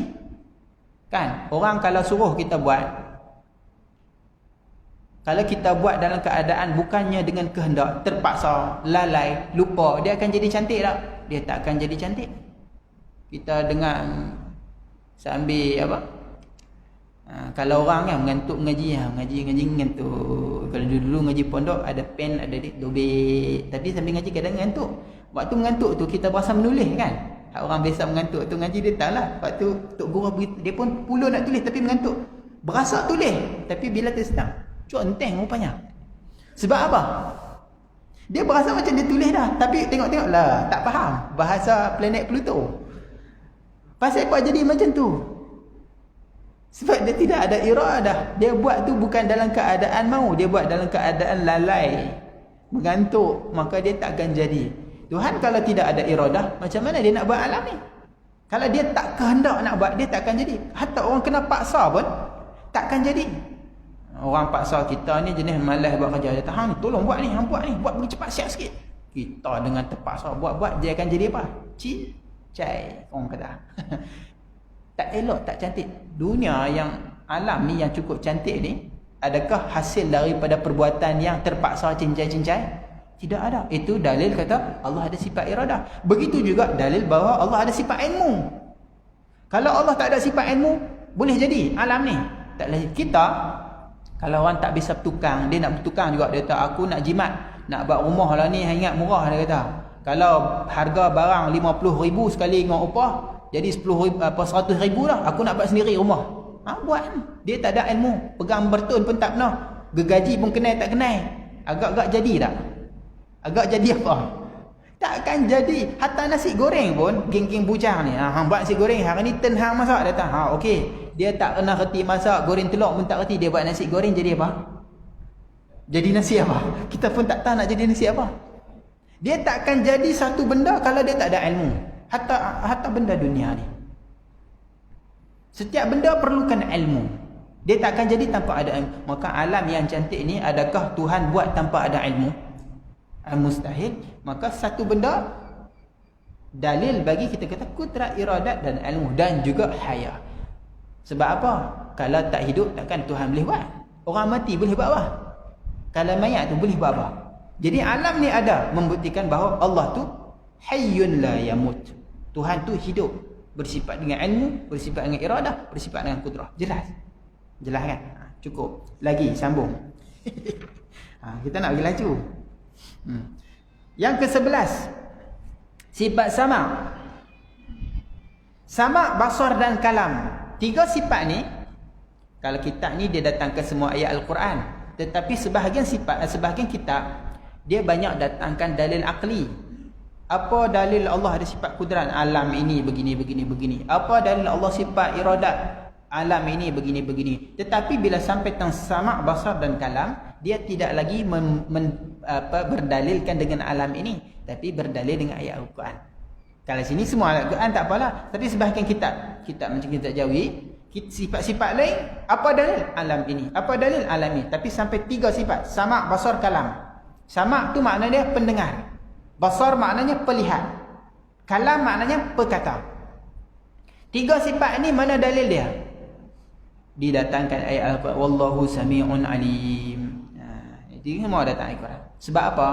Kan? Orang kalau suruh kita buat, kalau kita buat dalam keadaan bukannya dengan kehendak, terpaksa, lalai, lupa, dia akan jadi cantik tak? Dia tak akan jadi cantik. Kita dengan sambil apa? Kalau orang kan mengantuk mengaji mengantuk. Kalau dulu ngaji pondok ada pen, ada dobek. Tapi sambil ngaji kadang mengantuk. Waktu mengantuk tu kita berasa menulis kan? Orang biasa mengantuk tu ngaji dia tak lah. Waktu Tok Guru dia pun puluh nak tulis tapi mengantuk. Berasa tulis tapi bila tersedang conteng rupanya. Sebab apa? Dia berasa macam dia tulis dah, tapi tengok-tengok lah tak faham bahasa planet Pluto. Pasal apa jadi macam tu? Sebab dia tidak ada iradah. Dia buat tu bukan dalam keadaan mau, dia buat dalam keadaan lalai, mengantuk, maka dia tak akan jadi. Tuhan kalau tidak ada iradah, macam mana dia nak buat alam ni? Kalau dia tak kehendak nak buat, dia tak akan jadi. Hatta orang kena paksa pun tak akan jadi. Orang paksa kita ni jenis malas buat kerja. Dia tahan ni, tolong buat ni, buat pergi cepat siap sikit. Kita dengan terpaksa buat, dia akan jadi apa? Cai, orang kata. Tak elok, tak cantik. Dunia yang alam ni yang cukup cantik ni, adakah hasil daripada perbuatan yang terpaksa cincai-cincai? Tidak ada. Itu dalil kata Allah ada sifat iradah. Begitu juga dalil bahawa Allah ada sifat ilmu. Kalau Allah tak ada sifat ilmu, boleh jadi alam ni. Tak boleh. Kita, kalau orang tak bisa bertukang, dia nak bertukang juga. Dia kata, aku nak jimat, nak buat rumah lah ni, ingat murah, dia kata. Kalau harga barang 50,000 sekali dengan upah, jadi 100,000 lah. Aku nak buat sendiri rumah. Buat. Dia tak ada ilmu. Pegang bertun pun tak pernah. Gergaji pun kenal tak kenal. Agak-agak jadi tak? Agak jadi apa? Takkan jadi. Hatta nasi goreng pun, geng-geng bujang ni. Hang buat nasi goreng, hari ni turn hang masak. Dia kata, okey. Dia tak pernah reti masak, goreng telur pun tak reti. Dia buat nasi goreng jadi apa? Jadi nasi apa? Kita pun tak tahu nak jadi nasi apa. Dia takkan jadi satu benda kalau dia tak ada ilmu. Hatta benda dunia ni. Setiap benda perlukan ilmu. Dia takkan jadi tanpa ada ilmu. Maka alam yang cantik ni, adakah Tuhan buat tanpa ada ilmu? Mustahil. Maka satu benda, dalil bagi kita kata kudrat, iradat dan ilmu. Dan juga haya. Sebab apa? Kalau tak hidup, takkan Tuhan boleh buat. Orang mati boleh buat apa? Kalau mayat tu boleh buat apa? Jadi alam ni ada membuktikan bahawa Allah tu hayyun la yamut. Tuhan tu hidup, bersifat dengan ilmu, bersifat dengan iradah, bersifat dengan kudrah. Jelas? Jelas kan? Cukup. Lagi sambung. Kita nak pergi laju. Yang ke-11, sifat sama. Sama, basar dan kalam. Tiga sifat ni, kalau kitab ni dia datangkan semua ayat Al-Quran, tetapi sebahagian kitab dia banyak datangkan dalil akli. Apa dalil Allah ada sifat kudrat? Alam ini begini. Apa dalil Allah sifat iradat? Alam ini begini. Tetapi bila sampai tentang sama', basar dan kalam, dia tidak lagi berdalilkan dengan alam ini, tapi berdalil dengan ayat Al-Quran. Kalau sini semua ayat Al-Quran tak apalah, tapi sebahagian kitab macam kita Jawi, sifat-sifat lain, apa dalil? Alam ini. Apa dalil? Alam ini. Tapi sampai tiga sifat, sama', basar, kalam. Sama' tu maknanya pendengar. Basar maknanya pelihat. Kalam maknanya perkata. Tiga sifat ni mana dalil dia? Didatangkan ayat Al-Quran. Wallahu sami'un alim. Jadi semua datang Al-Quran. Sebab apa?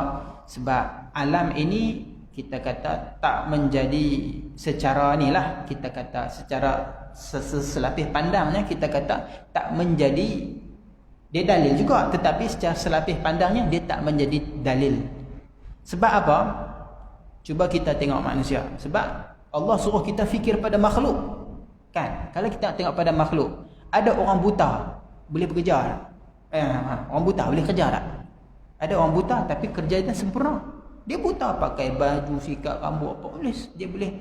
Sebab alam ini kita kata tak menjadi secara ni lah. Kita kata secara selapis pandangnya, kita kata tak menjadi. Dia dalil juga, tetapi secara selapis pandangnya dia tak menjadi dalil. Sebab apa? Cuba kita tengok manusia. Sebab Allah suruh kita fikir pada makhluk. Kan? Kalau kita tengok pada makhluk, ada orang buta boleh bekerja tak? Orang buta boleh kerja tak? Ada orang buta tapi kerjanya sempurna. Dia buta pakai baju, sikat rambut apa boleh. Dia boleh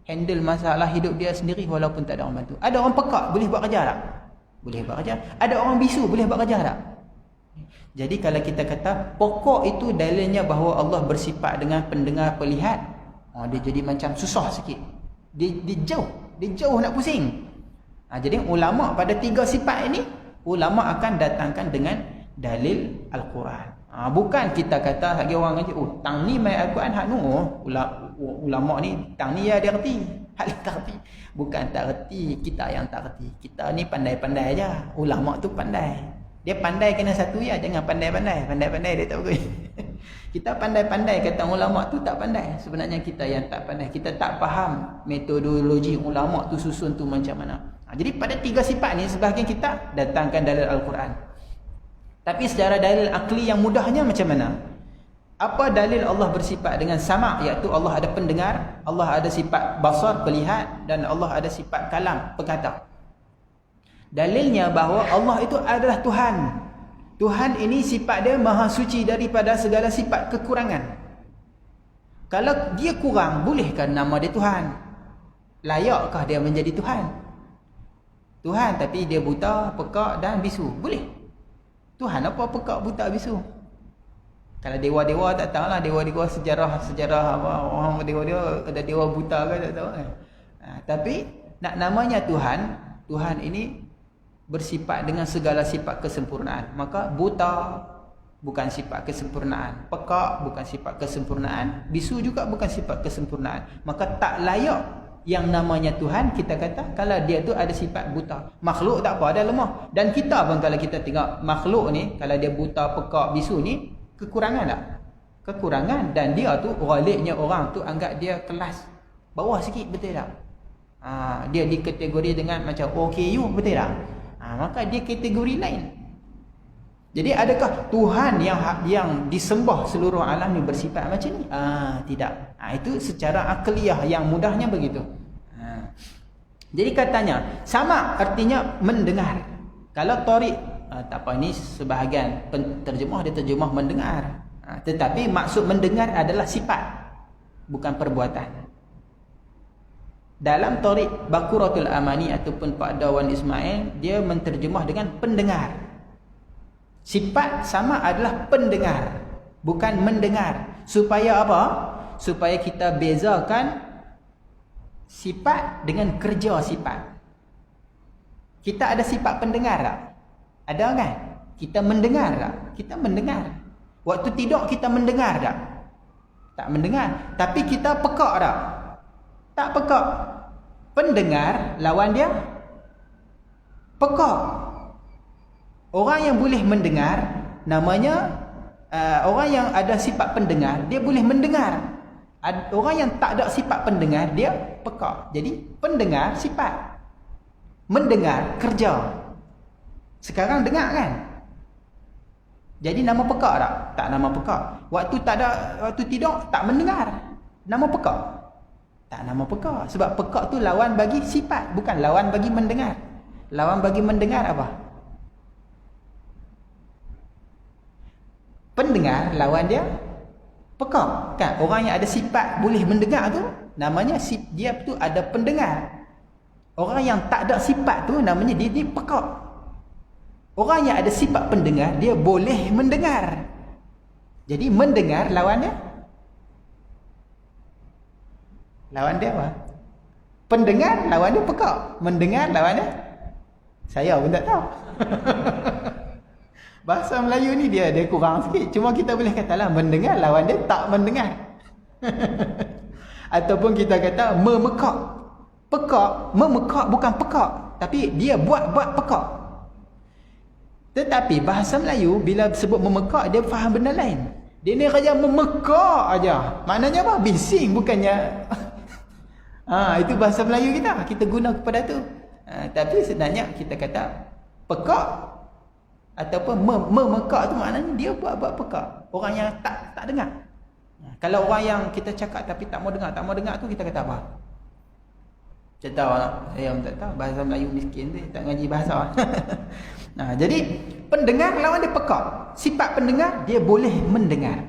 handle masalah hidup dia sendiri walaupun tak ada orang bantu. Ada orang pekak boleh buat kerja tak? Boleh buat kerja. Ada orang bisu boleh buat kerja tak? Jadi kalau kita kata pokok itu dalilnya bahawa Allah bersifat dengan pendengar, pelihat, dia jadi macam susah sikit. Dia jauh nak pusing. Jadi ulama pada tiga sifat ini, ulama akan datangkan dengan dalil Al-Quran. Bukan kita kata lagi orang kata, tang ni main Al-Quran hak nu. Ulama ni tang ni dia reti, hak dia tak reti. Bukan tak reti, kita yang tak reti. Kita ni pandai-pandai aja. Ulama tu pandai. Dia pandai kena satu ya, jangan pandai-pandai. Pandai-pandai dia tak bagus. Kita pandai-pandai kata ulama tu tak pandai. Sebenarnya kita yang tak pandai. Kita tak faham metodologi ulama tu susun tu macam mana. Jadi pada tiga sifat ni sebahagian kita datangkan dalil Al-Quran. Tapi secara dalil akli yang mudahnya macam mana? Apa dalil Allah bersifat dengan sama', iaitu Allah ada pendengar, Allah ada sifat basar, pelihat, dan Allah ada sifat kalam, perkata. Dalilnya bahawa Allah itu adalah Tuhan. Tuhan ini sifat dia maha suci daripada segala sifat kekurangan. Kalau dia kurang, bolehkah nama dia Tuhan? Layakkah dia menjadi Tuhan? Tuhan tapi dia buta, pekak dan bisu. Boleh. Tuhan apa pekak, buta, bisu? Kalau dewa-dewa tak tahulah, dewa-dewa sejarah apa, orang dewa-dewa ada dewa buta ke tak tahu kan. Tapi nak namanya Tuhan, Tuhan ini bersifat dengan segala sifat kesempurnaan. Maka buta bukan sifat kesempurnaan, pekak bukan sifat kesempurnaan, bisu juga bukan sifat kesempurnaan. Maka tak layak yang namanya Tuhan kita kata kalau dia tu ada sifat buta. Makhluk tak apa, ada lemah. Dan kita pun kalau kita tengok makhluk ni, kalau dia buta, pekak, bisu ni, kekurangan tak? kekurangan, dan dia tu ghalibnya orang tu anggap dia kelas bawah sikit, betul tak? Dia dikategori dengan macam OKU, betul tak? Maka dia kategori lain. Jadi adakah Tuhan yang disembah seluruh alam ni bersifat macam ni? Tidak. Itu secara akliyah yang mudahnya begitu. Jadi katanya sama, artinya mendengar. Kalau Tariq tak apa, ni sebahagian penterjemah dia terjemah mendengar. Tetapi maksud mendengar adalah sifat, bukan perbuatan. Dalam Tariq Baquratul Amani ataupun Pak Dawan Ismail, dia menterjemah dengan pendengar. Sifat sama adalah pendengar, bukan mendengar. Supaya apa? Supaya kita bezakan sifat dengan kerja sifat. Kita ada sifat pendengar tak? Ada kan? Kita mendengar tak? Kita mendengar. Waktu tidur kita mendengar tak? Tak mendengar. Tapi kita pekak tak? Tak pekak. Pendengar lawan dia pekak. Orang yang boleh mendengar namanya orang yang ada sifat pendengar, dia boleh mendengar. Orang yang tak ada sifat pendengar, dia pekak. Jadi pendengar sifat, mendengar kerja. Sekarang dengar kan? Jadi nama pekak tak? Tak nama pekak. Waktu tidur tak mendengar, nama pekak? Tak nama pekak. Sebab pekak tu lawan bagi sifat, bukan lawan bagi mendengar. Lawan bagi mendengar apa? Pendengar lawan dia pekak kan? Orang yang ada sifat boleh mendengar tu namanya dia tu ada pendengar. Orang yang tak ada sifat tu namanya dia pekak. Orang yang ada sifat pendengar, dia boleh mendengar. Jadi mendengar lawan dia apa? Pendengar lawan dia pekak. Mendengar lawan dia saya pun tak tahu. Bahasa Melayu ni dia kurang sikit. Cuma kita boleh katalah mendengar lawan dia tak mendengar. Ataupun kita kata memekak. Pekak, memekak bukan pekak, tapi dia buat pekak. Tetapi bahasa Melayu bila sebut memekak, dia faham benda lain. Dia ni kerja memekak aja. Maknanya apa? Bising, bukannya itu bahasa Melayu kita guna kepada tu. Tapi sebenarnya kita kata pekak ataupun memekak tu maknanya dia buat pekak. Orang yang tak dengar. Kalau orang yang kita cakap tapi tak mau dengar tu, kita kata apa? Saya tahu tak? Saya pun tak tahu. Bahasa Melayu miskin tu, tak ngaji bahasa. Jadi pendengar lawan dia pekak. Sifat pendengar, dia boleh mendengar.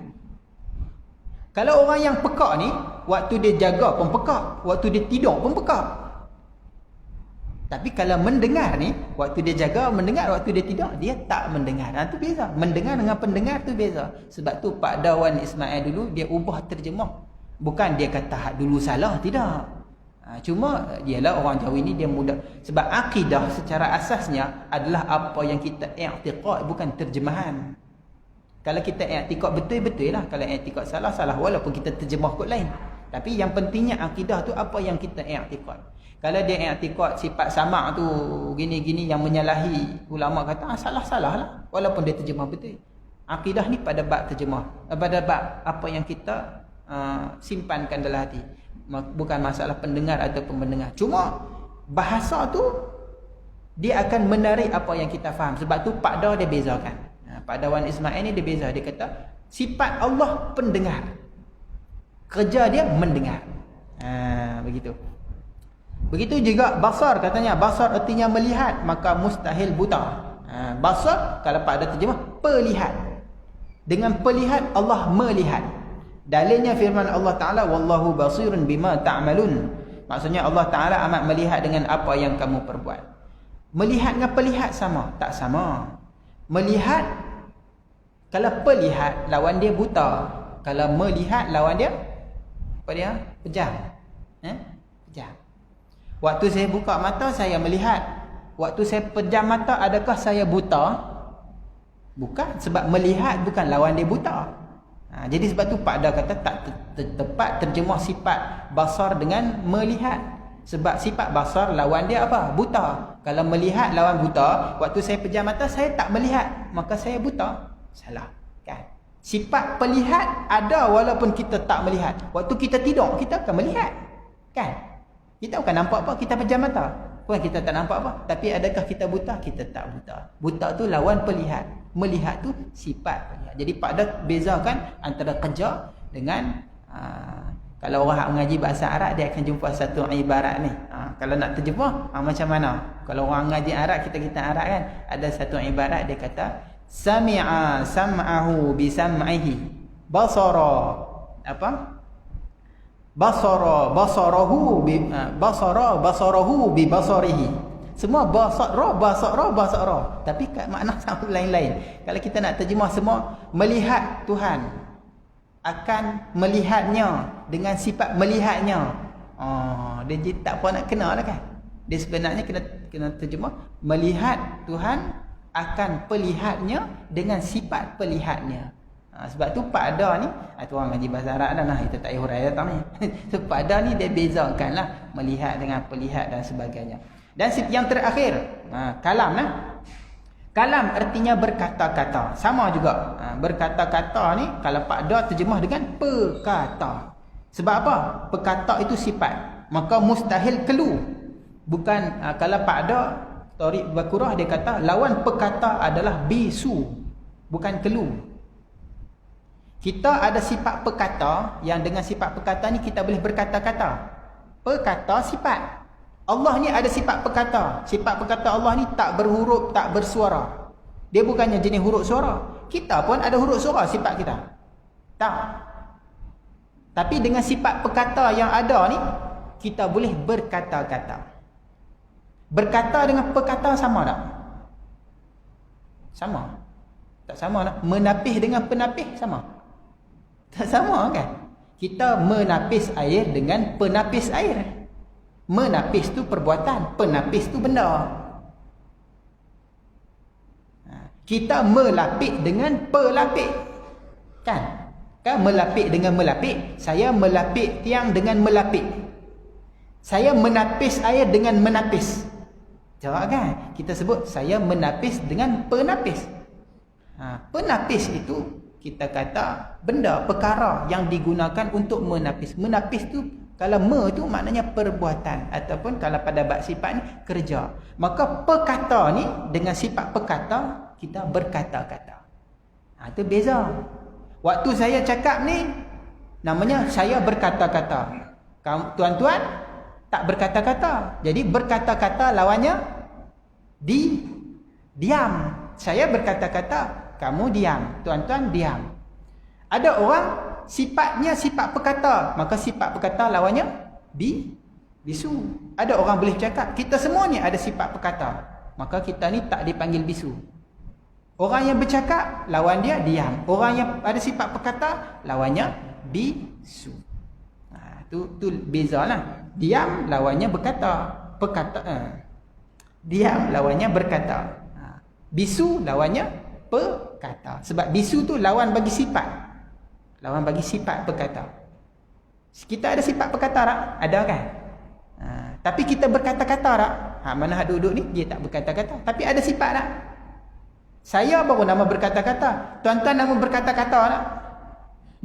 Kalau orang yang pekak ni, waktu dia jaga pun pekak, waktu dia tidur pun pekak. Tapi kalau mendengar ni, waktu dia jaga mendengar, waktu dia tidur dia tak mendengar. Itu beza. Mendengar dengan pendengar tu beza. Sebab tu Pak Dawan Ismail dulu dia ubah terjemah. Bukan dia kata hak dulu salah, tidak. Cuma dialah orang Jawa ini dia mudah. Sebab akidah secara asasnya adalah apa yang kita i'tiqad, bukan terjemahan. Kalau kita i'tiqad betul-betul lah. Kalau i'tiqad salah walaupun kita terjemah kot lain. Tapi yang pentingnya akidah tu apa yang kita i'tiqad. Kalau dia i'tiqad sifat sama' tu gini-gini yang menyalahi, ulama kata salah-salah lah walaupun dia terjemah betul. Akidah ni pada bab terjemah, pada bab apa yang kita simpankan dalam hati. Bukan masalah pendengar ataupun mendengar. Cuma bahasa tu dia akan menarik apa yang kita faham. Sebab tu Pak Daw dia bezakan. Pak Dawan Ismail ni dia beza. Dia kata sifat Allah pendengar, kerja dia mendengar. Begitu. Begitu juga basar, katanya basar artinya melihat, maka mustahil buta. Basar kalau Pak ada terjemah pelihat. Dengan pelihat Allah melihat. Dalilnya firman Allah Ta'ala, wallahu basirun bima ta'malun. Maksudnya Allah Ta'ala amat melihat dengan apa yang kamu perbuat. Melihat dengan pelihat sama? Tak sama. Melihat, kalau pelihat lawan dia buta. Kalau melihat lawan dia apa dia? Pejam. Pejam. Waktu saya buka mata saya melihat. Waktu saya pejam mata adakah saya buta? Bukan, sebab melihat bukan lawan dia buta. Jadi sebab tu Pak Da kata tak tepat terjemah sifat basar dengan melihat. Sebab sifat basar lawan dia apa? Buta. Kalau melihat lawan buta, waktu saya pejam mata saya tak melihat, maka saya buta. Salah, kan? Sifat pelihat ada walaupun kita tak melihat. Waktu kita tidur, kita akan melihat. Kan? Kita bukan nampak apa, kita pejam mata. Bukan kita tak nampak apa. Tapi adakah kita buta? Kita tak buta. Buta tu lawan pelihat. Melihat tu sifat pelihat. Jadi Pak Dah bezakan antara kerja dengan kalau orang mengaji bahasa Arab, dia akan jumpa satu ibarat ni. Kalau nak terjemah, macam mana? Kalau orang mengaji Arab, kita Arab kan, ada satu ibarat dia kata sami'a sam'ahu bi sam'ihi, basara apa? Basarahu bi basarihi. Semua basara. Tapi makna sama lain-lain. Kalau kita nak terjemah semua, melihat Tuhan akan melihatnya dengan sifat melihatnya. Dia tak apa nak kena dah kan. Dia sebenarnya kena terjemah melihat Tuhan akan pelihatnya dengan sifat pelihatnya. Sebab tu Pak Dah ni, tu orang ngaji bahasa Arab dah, kita tak payah hurai datang ni. So Pak Dah ni dia bezakanlah melihat dengan pelihat dan sebagainya. Dan yang terakhir, kalam lah. Kalam artinya berkata-kata. Sama juga. Berkata-kata ni kalau Pak Dah terjemah dengan perkata. Sebab apa? Perkata itu sifat. Maka mustahil kelu. Bukan kalau Pak Dah Tariq Bakurah dia kata lawan perkata adalah bisu, bukan kelu. Kita ada sifat perkata yang dengan sifat perkata ni kita boleh berkata-kata. Perkata sifat. Allah ni ada sifat perkata. Sifat perkata Allah ni tak berhuruf, tak bersuara. Dia bukannya jenis huruf suara. Kita pun ada huruf suara sifat kita. Tak. Tapi dengan sifat perkata yang ada ni, kita boleh berkata-kata. Berkata dengan perkata sama tak? Sama. Tak sama tak? Menapis dengan penapis sama? Tak sama kan? Kita menapis air dengan penapis air. Menapis tu perbuatan, penapis tu benda. Kita melapik dengan pelapik. Kan? Kan melapik dengan melapik. Saya melapik tiang dengan melapik. Saya menapis air dengan menapis. Jawab kan? Kita sebut saya menapis dengan penapis. Penapis itu kita kata benda, perkara yang digunakan untuk menapis. Menapis tu kalau tu maknanya perbuatan, ataupun kalau pada bab sifat ni kerja. Maka perkata ni dengan sifat perkata kita berkata-kata. Itu beza. Waktu saya cakap ni namanya saya berkata-kata. Tuan-tuan tak berkata-kata. Jadi berkata-kata lawannya diam. Saya berkata-kata, kamu diam. Tuan-tuan diam. Ada orang sifatnya sifat perkata, maka sifat perkata lawannya bisu. Ada orang boleh cakap, kita semua ni ada sifat perkata, maka kita ni tak dipanggil bisu. Orang yang bercakap lawan dia diam. Orang yang ada sifat perkata lawannya bisu. Tu bezalah. Diam lawannya berkata. Diam lawannya berkata. Bisu lawannya perkata. Sebab bisu tu lawan bagi sifat. Lawan bagi sifat perkata. Kita ada sifat perkata tak? Ada kan? Tapi kita berkata-kata tak? Mana hak duduk ni dia tak berkata-kata. Tapi ada sifat tak? Saya baru nama berkata-kata. Tuan-tuan nama berkata-kata tak?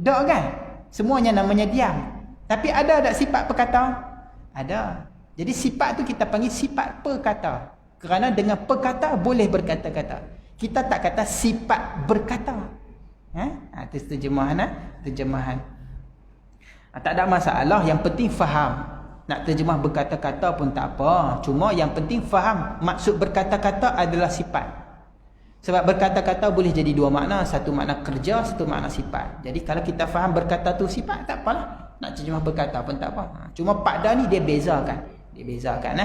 Tak kan? Semuanya namanya diam. Tapi ada tak sifat perkata? Ada. Jadi sifat tu kita panggil sifat perkata. Kerana dengan perkata boleh berkata-kata. Kita tak kata sifat berkata. Itu terjemahan. Terjemahan. Tak ada masalah. Yang penting faham. Nak terjemah berkata-kata pun tak apa. Cuma yang penting faham. Maksud berkata-kata adalah sifat. Sebab berkata-kata boleh jadi dua makna. Satu makna kerja, satu makna sifat. Jadi kalau kita faham berkata tu sifat, tak apalah. Nak terjemah berkata pun tak apa. Cuma Pak Dah ni dia bezakan. Dia bezakan.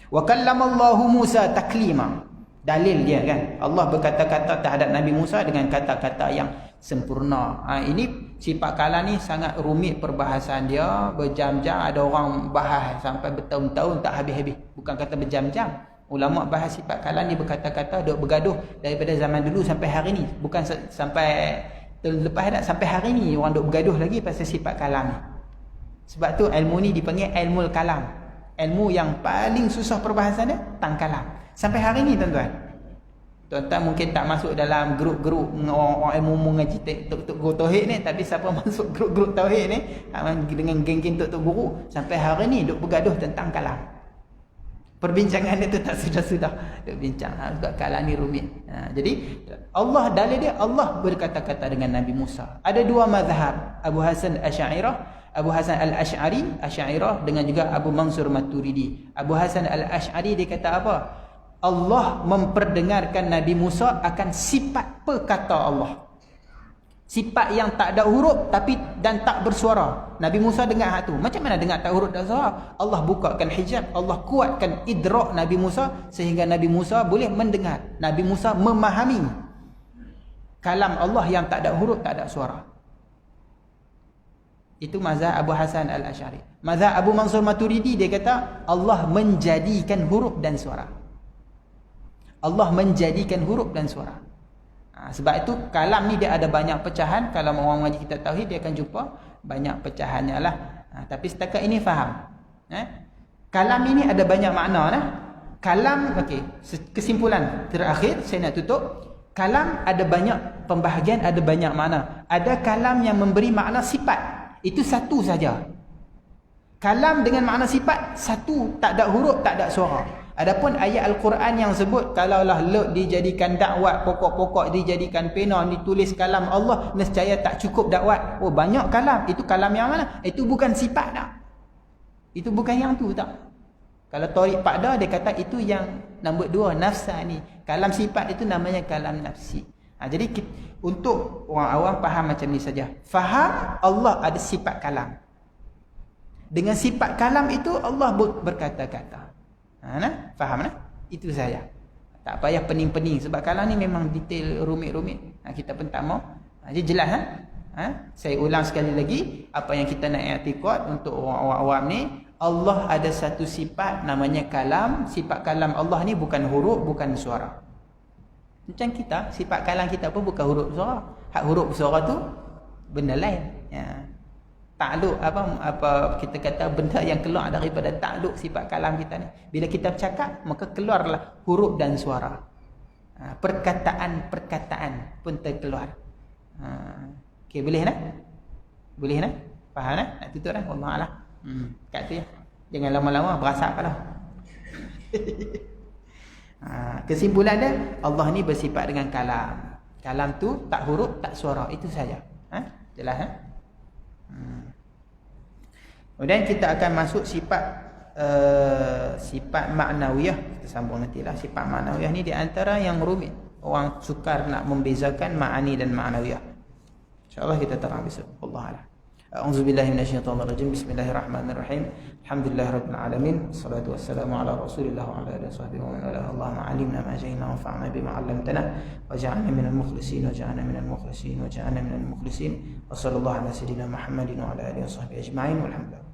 Wa kallamallahu Musa taklima. Dalil dia kan. Allah berkata-kata terhadap Nabi Musa dengan kata-kata yang sempurna. Ini sifat kalam ni sangat rumit perbahasan dia. Berjam-jam ada orang bahas sampai bertahun-tahun tak habis-habis. Bukan kata berjam-jam. Ulama bahas sifat kalam ni berkata-kata duk bergaduh daripada zaman dulu sampai hari ni. Bukan sampai lepas dah, sampai hari ni orang duk bergaduh lagi pasal sifat kalam ni. Sebab tu ilmu ni dipanggil ilmu kalam. Ilmu yang paling susah perbahasan dia tentang kalam. Sampai hari ni tuan-tuan. Tuan-tuan mungkin tak masuk dalam grup-grup orang ilmu mengaji tok guru tauhid ni, tapi siapa masuk grup-grup tauhid ni dengan geng-geng tok guru sampai hari ni duk bergaduh tentang kalam. Perbincangan itu tak sudah-sudah duk bincang sebab kalam ni rumit. Jadi Allah dalil dia, Allah berkata-kata dengan Nabi Musa. Ada dua mazhab, Abu Hasan Al-Asy'ari, Asy'ariyah dengan juga Abu Mansur Maturidi. Abu Hasan Al-Asy'ari dia kata apa? Allah memperdengarkan Nabi Musa akan sifat perkata Allah. Sifat yang tak ada huruf tapi dan tak bersuara. Nabi Musa dengar hak tu. Macam mana dengar tak huruf tak suara? Allah bukakan hijab, Allah kuatkan idrak Nabi Musa sehingga Nabi Musa boleh mendengar. Nabi Musa memahami kalam Allah yang tak ada huruf, tak ada suara. Itu mazhab Abu Hasan Al-Asy'ari. Mazhab Abu Mansur Maturidi dia kata Allah menjadikan huruf dan suara. Allah menjadikan huruf dan suara. Sebab itu kalam ni dia ada banyak pecahan. Kalau orang mengaji kitab tauhid dia akan jumpa banyak pecahannya lah. Tapi setakat ini faham. Kalam ini ada banyak makna lah. Kalam, okey, kesimpulan terakhir saya nak tutup. Kalam ada banyak pembahagian, ada banyak makna. Ada kalam yang memberi makna sifat. Itu satu saja. Kalam dengan makna sifat satu, tak ada huruf, tak ada suara. Adapun ayat Al-Quran yang sebut kalaulah Lut dijadikan dakwat, pokok-pokok dijadikan pena, ditulis kalam Allah, nescaya tak cukup dakwat. Oh, banyak kalam. Itu kalam yang mana? Itu bukan sifat tak? Itu bukan yang tu tak? Kalau Tariq Pakda dia kata itu yang nombor 2, nafsani. Kalam sifat itu namanya kalam nafsi. Jadi untuk orang awam faham macam ni saja. Faham Allah ada sifat kalam. Dengan sifat kalam itu Allah berkata-kata. Faham nah? Itu saja. Tak payah pening-pening sebab kalam ni memang detail rumit-rumit. Kita pun tak mau. Jadi jelas Saya ulang sekali lagi apa yang kita nak i'tiqad untuk orang awam ni, Allah ada satu sifat namanya kalam. Sifat kalam Allah ni bukan huruf, bukan suara. Macam kita, sifat kalam kita pun bukan huruf suara. Hak huruf suara tu benda lain. Takluk apa kita kata benda yang keluar daripada takluk sifat kalam kita ni. Bila kita bercakap maka keluarlah huruf dan suara. Perkataan pun terkeluar. Okey, boleh nak? Boleh nak? Faham nak? Nak tutup dah. Wallahualam. Kat tu ya. Jangan lama-lama berasap lah. Kesimpulan dia, Allah ni bersifat dengan kalam. Kalam tu tak huruf, tak suara. Itu saja. Jelas Kemudian kita akan masuk sifat maknawiyah. Kita sambung nantilah. Sifat maknawiyah ni di antara yang rumit. Orang sukar nak membezakan ma'ani dan ma'nawiyah. InsyaAllah kita terang besok. Wallahualam. A'udzubillahi minasyaitonirrajim. Bismillahirrahmanirrahim. Alhamdulillahirabbil alamin. Wassalatu wassalamu ala Rasulillah wa ala alihi washabbihi wa man wala. Allahumma 'allimna ma jahilna wanfa'na bima 'allamtana waj'alna minal mukhlisin waj'alna minal mukhlisin waj'alna minal mukhlisin. Wassallallahu ala sayyidina Muhammadin wa ala alihi washabbihi ajma'in. Walhamdulillah.